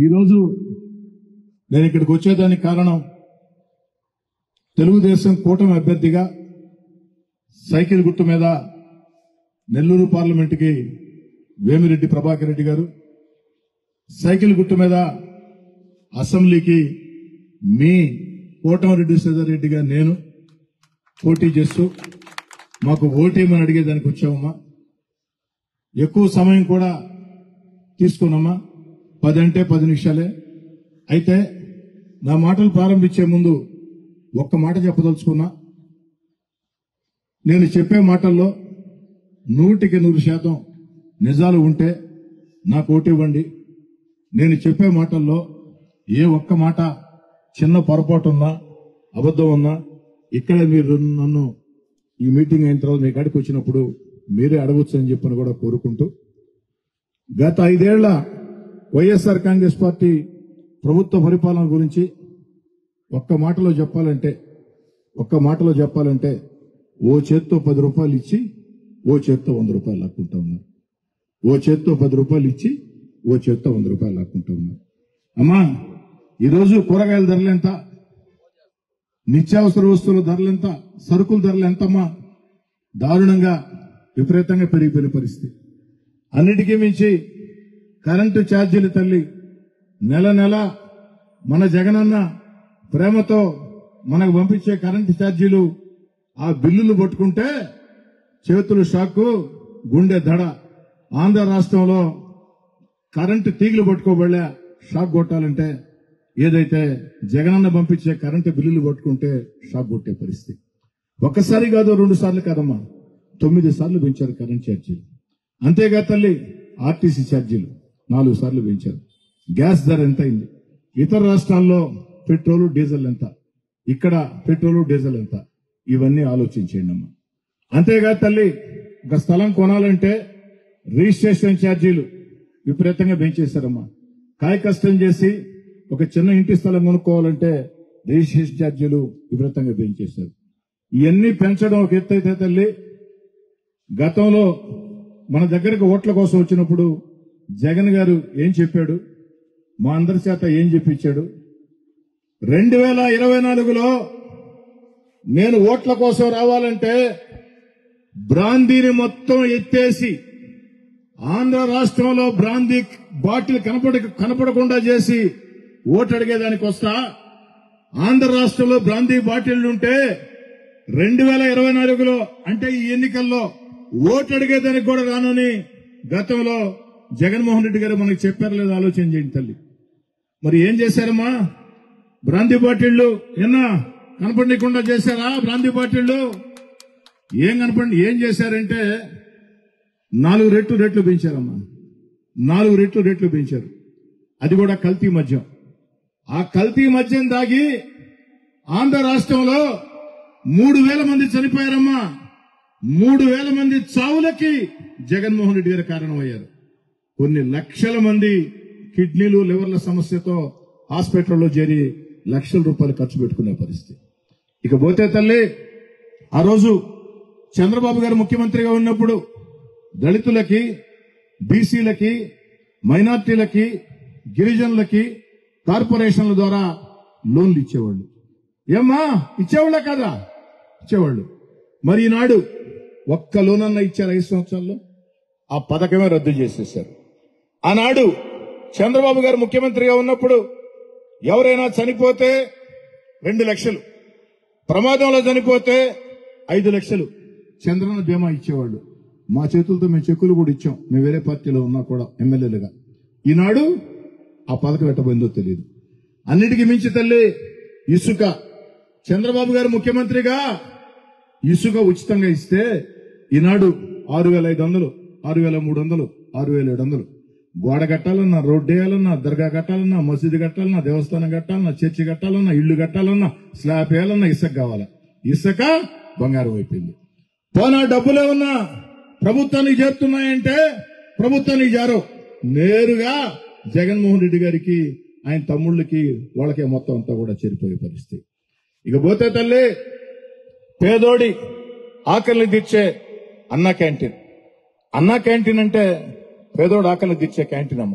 ఈరోజు నేను ఇక్కడికి వచ్చేదానికి కారణం తెలుగుదేశం కూటమి అభ్యర్థిగా సైకిల్ గుర్తు మీద నెల్లూరు పార్లమెంటుకి వేమిరెడ్డి ప్రభాకర్ రెడ్డి గారు, సైకిల్ గుర్తు మీద అసెంబ్లీకి మీ కోటమిరెడ్డి శ్రీధర్ రెడ్డి గారు నేను పోటీ చేస్తూ మాకు ఓటేమని అడిగేదానికి వచ్చామమ్మా. ఎక్కువ సమయం కూడా తీసుకున్నామా, 10 అంటే 10 నిమిషాలే. అయితే నా మాటలు ప్రారంభించే ముందు ఒక్క మాట చెప్పదలుచుకున్నా. నేను చెప్పే మాటల్లో 100% నిజాలు ఉంటే నాకు ఓటు ఇవ్వండి. నేను చెప్పే మాటల్లో ఏ ఒక్క మాట చిన్న పొరపాటు ఉన్నా, అబద్ధం ఉన్నా ఇక్కడే మీరు నన్ను ఈ మీటింగ్ అయిన తర్వాత మీ కాడికి వచ్చినప్పుడు మీరే అడగొచ్చు అని చెప్పని కూడా కోరుకుంటూ, గత 5 ఏళ్ల వైఎస్ఆర్ కాంగ్రెస్ పార్టీ ప్రభుత్వ పరిపాలన గురించి ఒక్క మాటలో చెప్పాలంటే ఓ చేత్తో 10 రూపాయలు ఇచ్చి ఓ చేత్తో 100 రూపాయలు లాక్కుంటా ఉన్నారు. ఓ చేత్తో 10 రూపాయలు ఇచ్చి ఓ చేత్తో 100 రూపాయలు లాక్కుంటా ఉన్నారు. అమ్మా, ఈరోజు కూరగాయల ధరలు ఎంత, నిత్యావసర వస్తువుల ధరలు ఎంత, సరుకుల ధరలు ఎంతమ్మా, దారుణంగా విపరీతంగా పెరిగిపోయిన పరిస్థితి. అన్నిటికీ మించి కరెంటు ఛార్జీలు తల్లి నెల నెల మన జగనన్న ప్రేమతో మనకు పంపించే కరెంటు ఛార్జీలు ఆ బిల్లులు పట్టుకుంటే చేతులు షాకు, గుండె దడ. ఆంధ్ర రాష్ట్రంలో కరెంటు తీగలు పట్టుకోబడలే షాక్ కొట్టాలంటే ఏదైతే జగనన్న పంపించే కరెంటు బిల్లులు పట్టుకుంటే షాక్ కొట్టే పరిస్థితి. ఒక్కసారి కాదు, 2 సార్లు కాదమ్మా, 9 సార్లు పెంచారు కరెంట్ ఛార్జీలు. అంతేగా తల్లి, ఆర్టీసీ ఛార్జీలు 4 సార్లు పెంచారు. గ్యాస్ ధర ఎంత అయింది? ఇతర రాష్ట్రాల్లో పెట్రోలు డీజిల్ ఎంత, ఇక్కడ పెట్రోలు డీజిల్ ఎంత? ఇవన్నీ ఆలోచించేయండి అమ్మా. అంతేగా తల్లి, ఒక స్థలం కొనాలంటే రిజిస్ట్రేషన్ ఛార్జీలు విపరీతంగా పెంచేశారమ్మా. కాయ కష్టం చేసి ఒక చిన్న ఇంటి స్థలం కొనుక్కోవాలంటే రిజిస్ట్రేషన్ ఛార్జీలు విపరీతంగా పెంచేశారు. ఇవన్నీ పెంచడం ఒక ఎత్తు అయితే తల్లి, గతంలో మన దగ్గరకు ఓట్ల కోసం వచ్చినప్పుడు జగన్ గారు ఏం చెప్పాడు, మా అందరి చేత ఏం చెప్పించాడు? 2024లో నేను ఓట్ల కోసం రావాలంటే బ్రాందీని మొత్తం ఎత్తేసి ఆంధ్ర రాష్ట్రంలో బ్రాందీ బాటిల్ కనపడకుండా చేసి ఓటు అడిగేదానికి వస్తా. ఆంధ్ర రాష్ట్రంలో బ్రాందీ బాటిళ్లుంటే 2024లో అంటే ఈ ఎన్నికల్లో ఓటు అడిగేదానికి కూడా రానని గతంలో జగన్మోహన్ రెడ్డి గారు మనకి చెప్పారు లేదా ఆలోచన చేయండి తల్లి. మరి ఏం చేశారమ్మా? బ్రాందీ బాటిళ్లు కనపడకుండా చేశారా? బ్రాందీ బాటిళ్లు ఏం చేశారంటే 4 రెట్లు పెంచారమ్మా. 4 రెట్లు పెంచారు. అది కూడా కల్తీ మద్యం. ఆ కల్తీ మద్యం దాగి ఆంధ్ర రాష్ట్రంలో 3,000 మంది చనిపోయారమ్మా. 3,000 మంది చావులకి జగన్మోహన్ రెడ్డి గారు కారణమయ్యారు. కొన్ని లక్షల మంది కిడ్నీలు, లివర్ల సమస్యతో హాస్పిటల్లో చేరి లక్షల రూపాయలు ఖర్చు పెట్టుకునే పరిస్థితి. ఇకపోతే తల్లి, ఆ రోజు చంద్రబాబు గారు ముఖ్యమంత్రిగా ఉన్నప్పుడు దళితులకి, బీసీలకి, మైనార్టీలకి, గిరిజనులకి కార్పొరేషన్ల ద్వారా లోన్లు ఇచ్చేవాళ్ళు. ఏమ్మా, ఇచ్చేవాళ్ళే కదా? ఇచ్చేవాళ్ళు. మరి ఈనాడు ఒక్క లోన్ అన్న ఇచ్చారు 5 సంవత్సరాల్లో? ఆ పథకమే రద్దు చేసేశారు. ఆనాడు చంద్రబాబు గారు ముఖ్యమంత్రిగా ఉన్నప్పుడు ఎవరైనా చనిపోతే 2 లక్షలు, ప్రమాదంలో చనిపోతే 5 లక్షలు చంద్రన్న బీమా ఇచ్చేవాళ్ళు. మా చేతులతో మేము చెక్కులు కూడా ఇచ్చాం, మేము వేరే పార్టీలో ఉన్నా కూడా ఎమ్మెల్యేలుగా. ఈనాడు ఆ పథకం ఎట్టబోయిందో తెలియదు. అన్నిటికీ మించి తల్లి, ఇసుక. చంద్రబాబు గారు ముఖ్యమంత్రిగా ఇసుక ఉచితంగా ఇస్తే ఈనాడు 6,500, 6,300, 6,700. గోడ కట్టాలన్నా, రోడ్డు వేయాలన్నా, దర్గా కట్టాలన్నా, మసీదు కట్టాలన్నా, దేవస్థానం కట్టాలన్నా, చర్చి కట్టాలన్నా, ఇళ్లు కట్టాలన్నా, స్లాబ్ వేయాలన్నా ఇసుక కావాలా? ఇసుక బంగారం అయిపోయింది. పోనా డబ్బులే ఉన్నా ప్రభుత్వానికి చేరుతున్నాయంటే ప్రభుత్వానికి జారో నేరుగా జగన్మోహన్ రెడ్డి గారికి, ఆయన తమ్ముళ్ళకి, వాళ్ళకే మొత్తం అంతా కూడా చేరిపోయే పరిస్థితి. ఇకపోతే తల్లి, పేదోడి ఆకలిని తీర్చే అన్నా క్యాంటీన్. అన్నా క్యాంటీన్ అంటే పేదోడు ఆకలిని తీర్చే క్యాంటీన్ అమ్మ.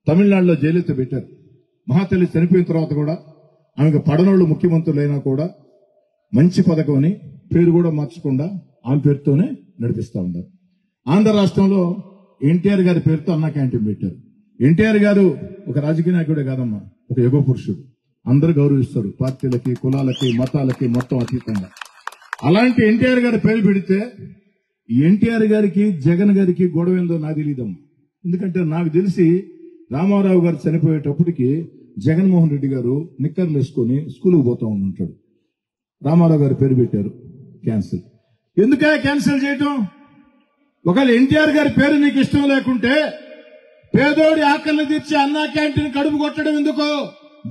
తమిళనాడులో జయలలిత పెట్టారు. మహాతల్లి చనిపోయిన తర్వాత కూడా ఆమెకు పడనోళ్ళు ముఖ్యమంత్రులైనా కూడా మంచి పథకం అని పేరు కూడా మార్చకుండా ఆమె పేరుతోనే నడిపిస్తా ఉన్నారు. ఆంధ్ర రాష్ట్రంలో ఎన్టీఆర్ గారి పేరుతో అన్నా క్యాంటీన్ పెట్టారు. ఎన్టీఆర్ గారు ఒక రాజకీయ నాయకుడే కాదమ్మా, ఒక యుగ పురుషుడు. అందరూ గౌరవిస్తారు, పార్టీలకి, కులాలకి, మతాలకి మొత్తం అతీతంగా. అలాంటి ఎన్టీఆర్ గారి పేరు పెడితే ఎన్టీఆర్ గారికి జగన్ గారికి గొడవ ఏందో నాకు తెలియదమ్మా. ఎందుకంటే నాకు తెలిసి రామారావు గారు చనిపోయేటప్పటికి జగన్మోహన్ రెడ్డి గారు నిక్కర్లు వేసుకొని స్కూల్కి పోతా ఉంటాడు. రామారావు గారి పేరు పెట్టారు, క్యాన్సిల్. ఎందుకే క్యాన్సిల్ చేయటం? ఒకవేళ ఎన్టీఆర్ గారి పేరు నీకు ఇష్టం లేకుంటే పేదోడి ఆకలిని తీర్చి అన్నా క్యాంటీన్ కడుపు కొట్టడం ఎందుకో?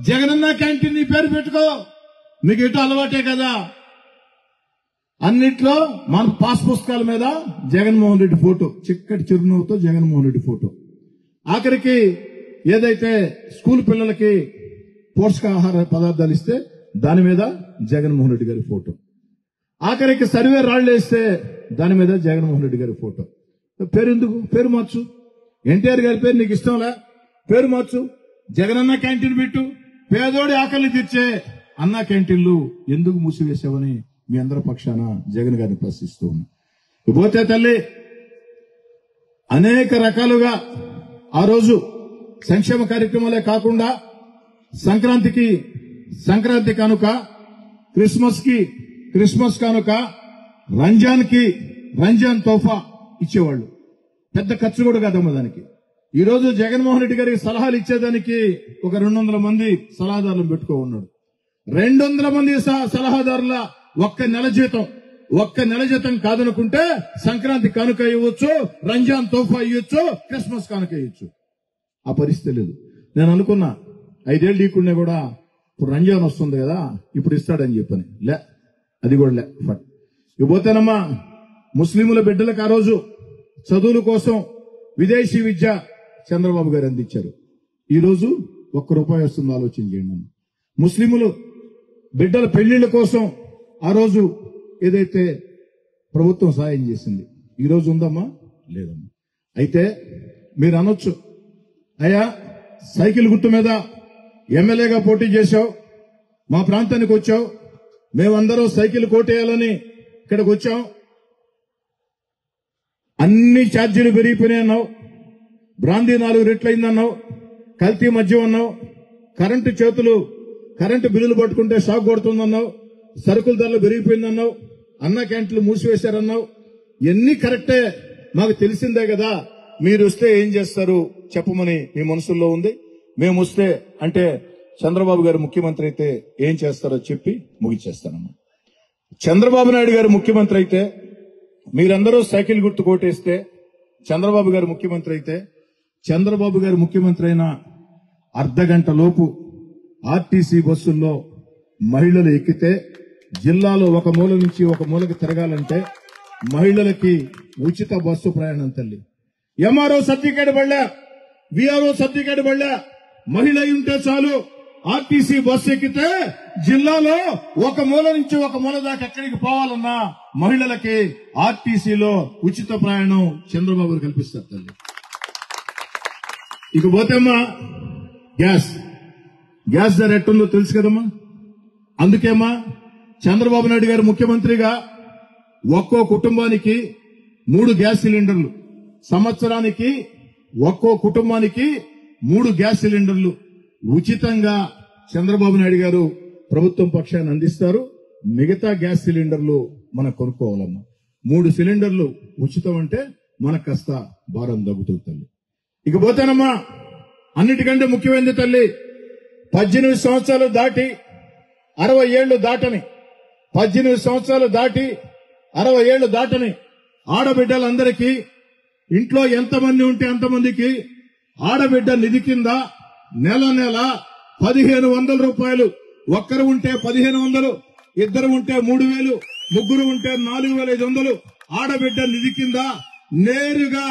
జగనన్న క్యాంటీన్ నీ పేరు పెట్టుకో, మీకు ఎటు అలవాటే కదా. అన్నిట్లో మన పాస్ పుస్తకాల మీద జగన్మోహన్ రెడ్డి ఫోటో, చిక్కటి చిరునవ్వుతో జగన్మోహన్ రెడ్డి ఫోటో. ఆఖరికి ఏదైతే స్కూల్ పిల్లలకి పోషకాహార పదార్థాలు ఇస్తే దాని మీద జగన్మోహన్ రెడ్డి గారి ఫోటో. ఆఖరికి సర్వే రాళ్లు వేస్తే దాని మీద జగన్మోహన్ రెడ్డి గారి ఫోటో. పేరు ఎందుకు? పేరు మార్చు. ఎన్టీఆర్ గారి పేరు నీకు ఇష్టంలే, పేరు మార్చు. జగనన్న క్యాంటీన్ పెట్టు. పేదోడి ఆకలిని తీర్చే అన్నా క్యాంటీన్లు ఎందుకు మూసివేశావని మీ అందరి పక్షాన జగన్ గారిని ప్రశ్నిస్తూ ఉన్నా. పోతే తల్లి అనేక రకాలుగా ఆ రోజు సంక్షేమ కార్యక్రమాలే కాకుండా సంక్రాంతి కానుక, క్రిస్మస్ కానుక, రంజాన్ తోఫా ఇచ్చేవాళ్ళు. పెద్ద ఖర్చు కూడా కాదమ్మా దానికి. ఈ రోజు జగన్మోహన్ రెడ్డి గారికి సలహాలు ఇచ్చేదానికి ఒక 200 మంది సలహాదారులను పెట్టుకో ఉన్నాడు. 200 మంది సలహాదారుల ఒక్క నెల జీతం కాదనుకుంటే సంక్రాంతి కానుక ఇవ్వచ్చు, రంజాన్ తోఫా ఇవ్వచ్చు, క్రిస్మస్ కానుక ఇవ్వచ్చు. ఆ పరిస్థితి లేదు. నేను అనుకున్నా 5 ఏళ్ళు ఈకుడినే కూడా ఇప్పుడు రంజాన్ వస్తుంది కదా ఇప్పుడు ఇస్తాడని చెప్పని. అది కూడా లే. ఇకపోతేనమ్మా ముస్లింల బిడ్డలకు ఆ రోజు చదువుల కోసం విదేశీ విద్య చంద్రబాబు గారు అందించారు. ఈ రోజు ₹1 వస్తుంది, ఆలోచన చేయండి. ముస్లింలు బిడ్డల పెళ్లిళ్ల కోసం ఆ రోజు ఏదైతే ప్రభుత్వం సాయం చేసింది ఈ రోజు ఉందమ్మా? లేదమ్మా. అయితే మీరు అనొచ్చు, అయ్యా సైకిల్ గుర్తు మీద ఎమ్మెల్యేగా పోటీ చేశావు, మా ప్రాంతానికి వచ్చావు, మేమందరం సైకిల్ కోటేయాలని ఇక్కడికి వచ్చాం, అన్ని ఛార్జీలు పెరిగిపోయినాయి అన్నావు, బ్రాందీ 4 రెట్లు అయిందన్నావు, కల్తీ మద్యం అన్నావు, కరెంటు బిల్లులు పట్టుకుంటే షాక్ కొడుతుందన్నావు, సరుకుల ధరలు పెరిగిపోయిందన్నావు, అన్న క్యాంటీన్లు మూసివేశారన్నావు. ఎన్ని కరెక్టే, మాకు తెలిసిందే కదా. మీరు వస్తే ఏం చేస్తారు చెప్పమని మీ మనసుల్లో ఉంది. మేము వస్తే అంటే చంద్రబాబు గారు ముఖ్యమంత్రి అయితే ఏం చేస్తారో చెప్పి ముగిచేస్తానమ్మా. చంద్రబాబు నాయుడు గారు ముఖ్యమంత్రి అయితే మీరందరూ సైకిల్ గుర్తు కోటేస్తే చంద్రబాబు గారు ముఖ్యమంత్రి అయితే చంద్రబాబు గారు ముఖ్యమంత్రి అయిన అర్ధగంట లోపు ఆర్టీసీ బస్సుల్లో మహిళలు ఎక్కితే జిల్లాలో ఒక మూల నుంచి ఒక మూలకి తిరగాలంటే మహిళలకి ఉచిత బస్సు ప్రయాణం తల్లి. ఎంఆర్ఓ సర్టిఫికేట్ పడలే, విఆర్ఓ సర్టిఫికేట్ పడలే, మహిళ ఉంటే చాలు ఆర్టీసీ బస్సు ఎక్కితే జిల్లాలో ఒక మూల నుంచి ఒక మూల దాకా ఎక్కడికి పోవాలన్నా మహిళలకి ఆర్టీసీలో ఉచిత ప్రయాణం చంద్రబాబు గారు కల్పిస్తారు తల్లి. ఇకపోతేమ్మా గ్యాస్ ధర ఎట్టుందో తెలుసు కదమ్మా. అందుకేమ్మా చంద్రబాబు నాయుడు గారు ముఖ్యమంత్రిగా ఒక్కో కుటుంబానికి 3 గ్యాస్ సిలిండర్లు, సంవత్సరానికి ఒక్కో కుటుంబానికి 3 గ్యాస్ సిలిండర్లు ఉచితంగా చంద్రబాబు నాయుడు గారు ప్రభుత్వం పక్షాన్ని అందిస్తారు. మిగతా గ్యాస్ సిలిండర్లు మనం కొనుక్కోవాలమ్మా. 3 సిలిండర్లు ఉచితం అంటే మనకు కాస్త భారం తగ్గుతుంది తల్లి. ఇకపోతేనమ్మా అన్నిటికంటే ముఖ్యమైనది తల్లి, 18 సంవత్సరాలు దాటి 60 ఏళ్లు దాటని 18 సంవత్సరాలు దాటి 60 ఏళ్లు దాటని ఆడబిడ్డలందరికీ ఇంట్లో ఎంతమంది ఉంటే అంతమందికి ఆడబిడ్డ నిధి కింద నెల 1,500 రూపాయలు, ఒక్కరు ఉంటే 1,500, ఇద్దరు ఉంటే 3,000, ముగ్గురు ఉంటే 4,500 ఆడబిడ్డ నిధి కింద నేరుగా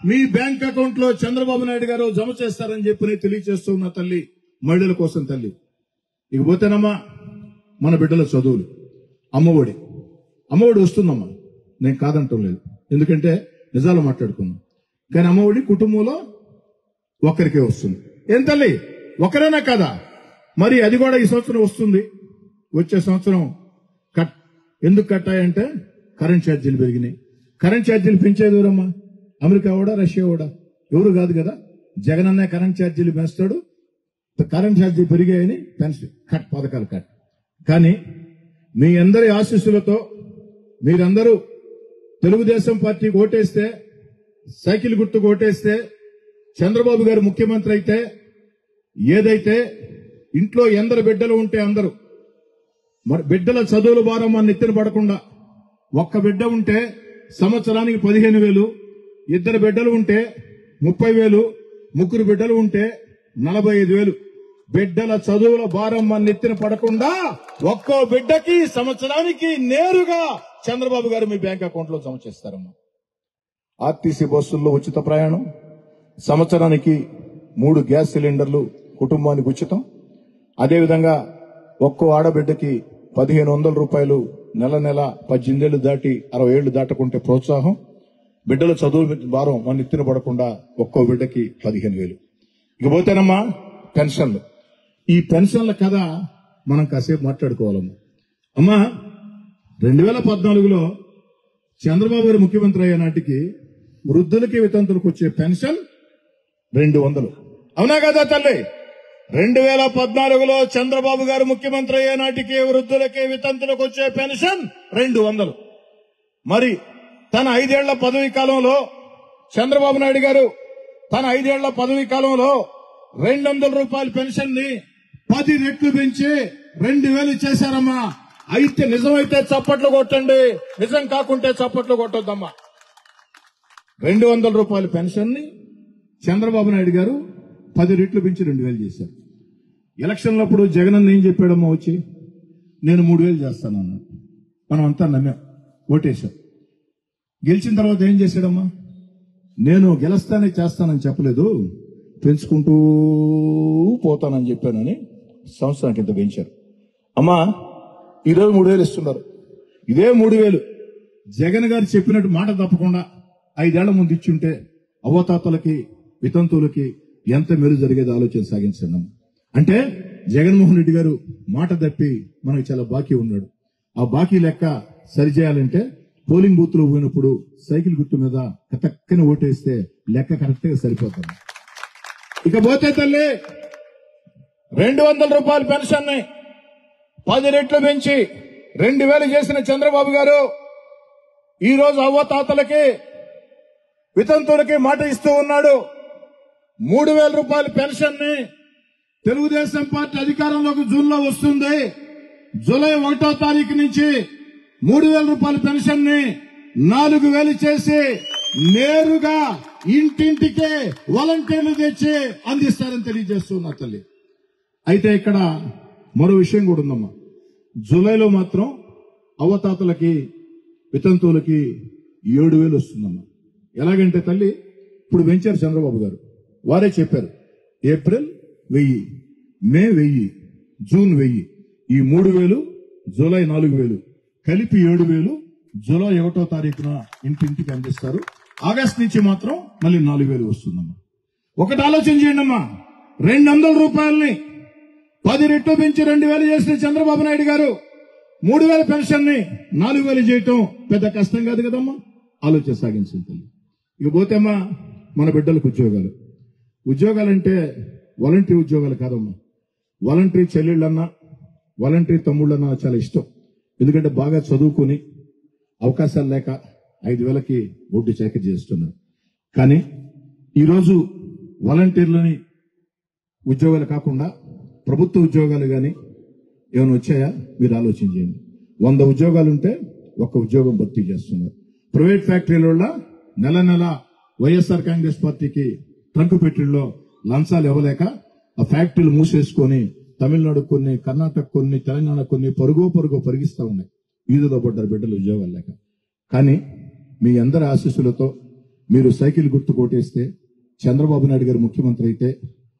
మీ బ్యాంక్ అకౌంట్ లో చంద్రబాబు నాయుడు గారు జమ చేస్తారని చెప్పి తెలియజేస్తున్న తల్లి, మహిళల కోసం తల్లి. ఇకపోతేనమ్మా మన బిడ్డల చదువులు, అమ్మఒడి వస్తుందమ్మా, నేను కాదంటం లేదు, ఎందుకంటే నిజాలు మాట్లాడుకున్నాం. కానీ అమ్మఒడి కుటుంబంలో ఒక్కరికే వస్తుంది. ఏం తల్లి ఒకరేనా కదా? మరి అది కూడా ఈ సంవత్సరం వస్తుంది. వచ్చే సంవత్సరం కట్ ఎందుకు కట్టాయంటే కరెంట్ ఛార్జీలు పెరిగినాయి. కరెంట్ ఛార్జీలు పెంచేది ఎవరమ్మా? అమెరికా కూడా, రష్యా కూడా, ఎవరు కాదు కదా. జగన్ అన్న కరెంట్ ఛార్జీలు పెంచుతాడు. కరెంట్ ఛార్జీలు పెరిగాయని పెన్షన్ కట్, పథకాలు కట్. కానీ మీ అందరి ఆశీస్సులతో మీరందరూ తెలుగుదేశం పార్టీకి ఓటేస్తే, సైకిల్ గుర్తుకు ఓటేస్తే, చంద్రబాబు గారు ముఖ్యమంత్రి అయితే, ఏదైతే ఇంట్లో ఎందరు బిడ్డలు ఉంటే అందరూ మరి బిడ్డల చదువుల భారం మన నెత్తిన పడకుండా, ఒక్క బిడ్డ ఉంటే సంవత్సరానికి 15,000, ఇద్దరు బిడ్డలు ఉంటే 30,000, ముగ్గురు బిడ్డలు ఉంటే 45,000 బిడ్డల చదువుల భారం మన నెత్తిన పడకుండా ఒక్కో బిడ్డకి సంవత్సరానికి నేరుగా చంద్రబాబు గారు మీ బ్యాంక్ అకౌంట్ లో జమ చేస్తారమ్మా. ఆర్టీసీ బస్సుల్లో ఉచిత ప్రయాణం, సంవత్సరానికి 3 గ్యాస్ సిలిండర్లు కుటుంబానికి ఉచితం. అదేవిధంగా ఒక్కో ఆడబిడ్డకి 1,500 రూపాయలు నెల 18 ఏళ్లు దాటి 60 ఏళ్లు దాటకుంటే ప్రోత్సాహం. బిడ్డల చదువు భారం మన ఎత్తిన పడకుండా ఒక్కో బిడ్డకి 15,000. ఇకపోతేనమ్మా పెన్షన్లు. ఈ పెన్షన్ల కథ మనం కాసేపు మాట్లాడుకోవాలమ్మా. అమ్మా 2014లో చంద్రబాబు గారు ముఖ్యమంత్రి అయ్యే నాటికి వృద్ధులకి వితంతులకు వచ్చే పెన్షన్ 200. అవునా కదా తల్లి? 2014లో చంద్రబాబు గారు ముఖ్యమంత్రి అయ్యే నాటికి వృద్ధులకి వితంతులకు వచ్చే పెన్షన్ 200. మరి తన 5 ఏళ్ల పదవీ కాలంలో చంద్రబాబు నాయుడు గారు తన 5 ఏళ్ల పదవీ కాలంలో 200 రూపాయల పెన్షన్ ని 10 రెట్లు పెంచి 2,000 చేశారమ్మా. అయితే నిజమైతే చప్పట్లు కొట్టండి, నిజం కాకుంటే చప్పట్లు కొట్టొద్దమ్మా. 200 రూపాయల పెన్షన్ ని చంద్రబాబు నాయుడు గారు 10 రెట్లు పెంచి 2,000 చేశారు. ఎలక్షన్లప్పుడు జగన్ అన్న ఏం చెప్పాడమ్మా? వచ్చి నేను 3,000 చేస్తానన్నాడు. మనం అంతా నమ్మాం, ఓటేశాం. గెలిచిన తర్వాత ఏం చేశాడమ్మా? నేను గెలుస్తానే చేస్తానని చెప్పలేదు, పెంచుకుంటూ పోతానని చెప్పానని సంవత్సరానికి ఇంత పెంచారు. అమ్మా ఈరోజు 3,000 ఇస్తున్నారు. ఇదే 3,000 జగన్ గారు చెప్పినట్టు మాట తప్పకుండా 5 ఏళ్ల ముందు ఇచ్చుంటే అవ్వతాతలకి వితంతువులకి ఎంత మేలు జరిగేది ఆలోచన సాగించండి. అంటే జగన్మోహన్ రెడ్డి గారు మాట తప్పి మనకి చాలా బాకీ ఉన్నాడు. ఆ బాకీ లెక్క సరిచేయాలంటే పోలింగ్ బూత్ లో పోయినప్పుడు సైకిల్ గుర్తు మీద కతక్కని ఓటేస్తే లెక్క కరెక్ట్ గా సరిపోతుంది. ఇకపోతే తల్లి 200 రూపాయల పెన్షన్ ని 10 రెట్లు పెంచి 2,000 చేసిన చంద్రబాబు గారు ఈ రోజు అవ్వతాతలకి వితంతువులకి మాట ఇస్తూ ఉన్నాడు. 3,000 రూపాయల పెన్షన్ ని తెలుగుదేశం పార్టీ అధికారంలోకి జూన్లో వస్తుంది. జూలై 1వ తారీఖు నుంచి 3,000 రూపాయల పెన్షన్ ని 4,000 చేసి నేరుగా ఇంటింటికే వాలంటీర్లు తెచ్చి అందిస్తారని తెలియజేస్తున్నా తల్లి. అయితే ఇక్కడ మరో విషయం కూడా ఉందమ్మా. జూలైలో మాత్రం అవ్వతాతలకి వితంతువులకి 7,000 వస్తుందమ్మా. ఎలాగంటే తల్లి ఇప్పుడు పెంచారు చంద్రబాబు గారు, వారే చెప్పారు ఏప్రిల్ 1,000, మే 1,000, జూన్ 1,000, ఈ 3,000, జూలై 4,000 కలిపి 7,000 జూలై 1వ తారీఖున ఇంటింటికి అందిస్తారు. ఆగస్టు నుంచి మాత్రం మళ్ళీ 4,000 వస్తుందమ్మా. ఒకటి ఆలోచన చేయండి అమ్మా, 200 రూపాయలని 10 రెట్లు పెంచి 2,000 చేసిన చంద్రబాబు నాయుడు గారు 3,000 పెన్షన్ ని 4,000 చేయటం పెద్ద కష్టం కాదు కదమ్మా. ఆలోచన సాగించింది. ఇకపోతే అమ్మా మన బిడ్డలకు ఉద్యోగాలంటే వాలంటరీ ఉద్యోగాలు కాదమ్మా. వాలంటరీ చెల్లెళ్ళన్నా వాలంటరీ తమ్ముళ్ళన్నా చాలా ఇష్టం. ఎందుకంటే బాగా చదువుకుని అవకాశాలు లేక 5,000కి ఒడ్డు చాకరీ చేస్తున్నారు. కానీ ఈరోజు వాలంటీర్లని ఉద్యోగాలు కాకుండా ప్రభుత్వ ఉద్యోగాలు కానీ ఏమైనా వచ్చాయా మీరు ఆలోచన చేయండి. 100 ఉద్యోగాలుంటే 1 ఉద్యోగం భర్తీ చేస్తున్నారు. ప్రైవేట్ ఫ్యాక్టరీల నెల వైఎస్ఆర్ కాంగ్రెస్ పార్టీకి ట్రంక్ పెట్టిల్లో లంచాలు ఇవ్వలేక ఆ ఫ్యాక్టరీలు మూసేసుకొని తమిళనాడు కొన్ని, కర్ణాటక కొన్ని, తెలంగాణ కొన్ని పరుగో పరిగిస్తా ఉన్నాయి. వీధిలో పడ్డారు బిడ్డలు ఉద్యోగాలు లేక. కానీ మీ అందరి ఆశీస్సులతో మీరు సైకిల్ గుర్తు కొట్టేస్తే చంద్రబాబు నాయుడు గారు ముఖ్యమంత్రి అయితే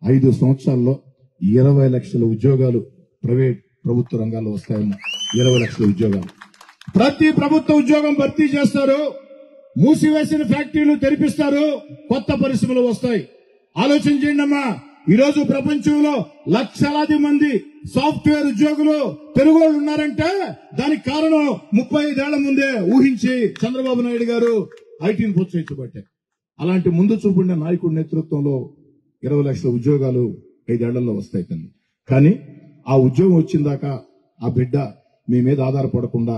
5 సంవత్సరాల్లో 20 లక్షల ఉద్యోగాలు ప్రైవేట్ ప్రభుత్వ రంగాల్లో వస్తాయమ్మా. 20 లక్షల ఉద్యోగాలు ప్రతి ప్రభుత్వ ఉద్యోగం భర్తీ చేస్తారు. మూసివేసిన ఫ్యాక్టరీలు తెరిపిస్తారు, కొత్త పరిశ్రమలు వస్తాయి. ఆలోచన చేయండి అమ్మా. ఈరోజు ప్రపంచంలో లక్షలాది మంది సాఫ్ట్వేర్ ఉద్యోగులు తెలుగువాళ్ళు ఉన్నారంటే దానికి కారణం 35 ఏళ్ల ముందే ఊహించి చంద్రబాబు నాయుడు గారు ఐటీని ప్రోత్సహించబట్టే. అలాంటి ముందు చూపుండే నాయకుడి నేతృత్వంలో 20 లక్షల ఉద్యోగాలు 5 ఏళ్లలో వస్తాయి తల్లి. కానీ ఆ ఉద్యోగం వచ్చిందాకా ఆ బిడ్డ మీ మీద ఆధారపడకుండా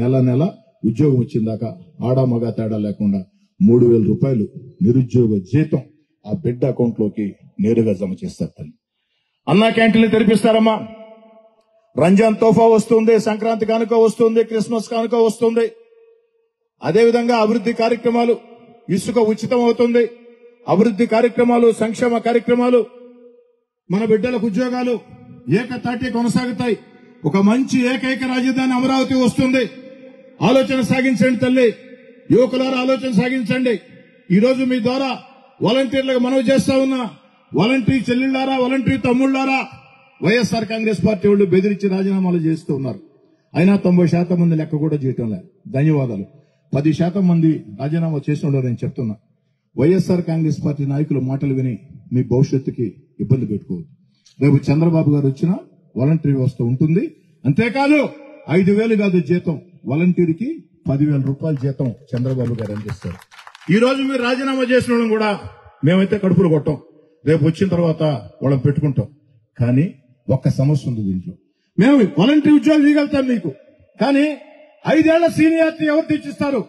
నెల నెల ఉద్యోగం వచ్చిందాకా ఆడా మగా తేడా లేకుండా 3,000 రూపాయలు నిరుద్యోగ జీతం ఆ బిడ్డ అకౌంట్ లోకి నేరుగా జమ చేస్తారు తల్లి. అన్నా క్యాంటీన్లు తెరిపిస్తారమ్మా. రంజాన్ తోఫా వస్తుంది, సంక్రాంతి కానుక వస్తుంది, క్రిస్మస్ కానుక వస్తుంది. అదేవిధంగా అభివృద్ధి కార్యక్రమాలు, ఇసుక ఉచితం అవుతుంది, అభివృద్ధి కార్యక్రమాలు, సంక్షేమ కార్యక్రమాలు, మన బిడ్డలకు ఉద్యోగాలు ఏకతాటి కొనసాగుతాయి. ఒక మంచి ఏకైక రాజధాని అమరావతి వస్తుంది. ఆలోచన సాగించండి తల్లి, యువకులారా ఆలోచన సాగించండి. ఈ రోజు మీ ద్వారా వాలంటీర్లకు మనవి చేస్తా ఉన్నా, వాలంటీర్ చెల్లెళ్లారా, వాలంటీర్ తమ్ముళ్లారా, వైఎస్ఆర్ కాంగ్రెస్ పార్టీ వాళ్ళు బెదిరించి రాజీనామాలు చేస్తూ ఉన్నారు. అయినా 90% మంది లెక్క కూడా చేయటం లేదు. ధన్యవాదాలు. 10% మంది రాజీనామా చేసిన నేను చెప్తున్నా, వైఎస్ఆర్ కాంగ్రెస్ పార్టీ నాయకుల మాటలు విని మీ భవిష్యత్తుకి ఇబ్బంది పెట్టుకోవద్దు. రేపు చంద్రబాబు గారు వచ్చినా వాలంటీర్ వ్యవస్థ ఉంటుంది. అంతేకాదు 5,000 కాదు జీతం, వాలంటీర్కి 10,000 రూపాయల జీతం చంద్రబాబు గారు అందిస్తారు. ఈ రోజు మీరు రాజీనామా చేసిన వాళ్ళని కూడా మేమైతే కడుపులు కొట్టాం, రేపు వచ్చిన తర్వాత వాళ్ళని పెట్టుకుంటాం. కానీ ఒక్క సమస్య ఉంది దీంట్లో. మేము వాలంటీర్ ఉద్యోగం చేయగలుగుతాం మీకు, కానీ 5 ఏళ్ల సీనియారిటీ ఎవరు తెచ్చిస్తారు?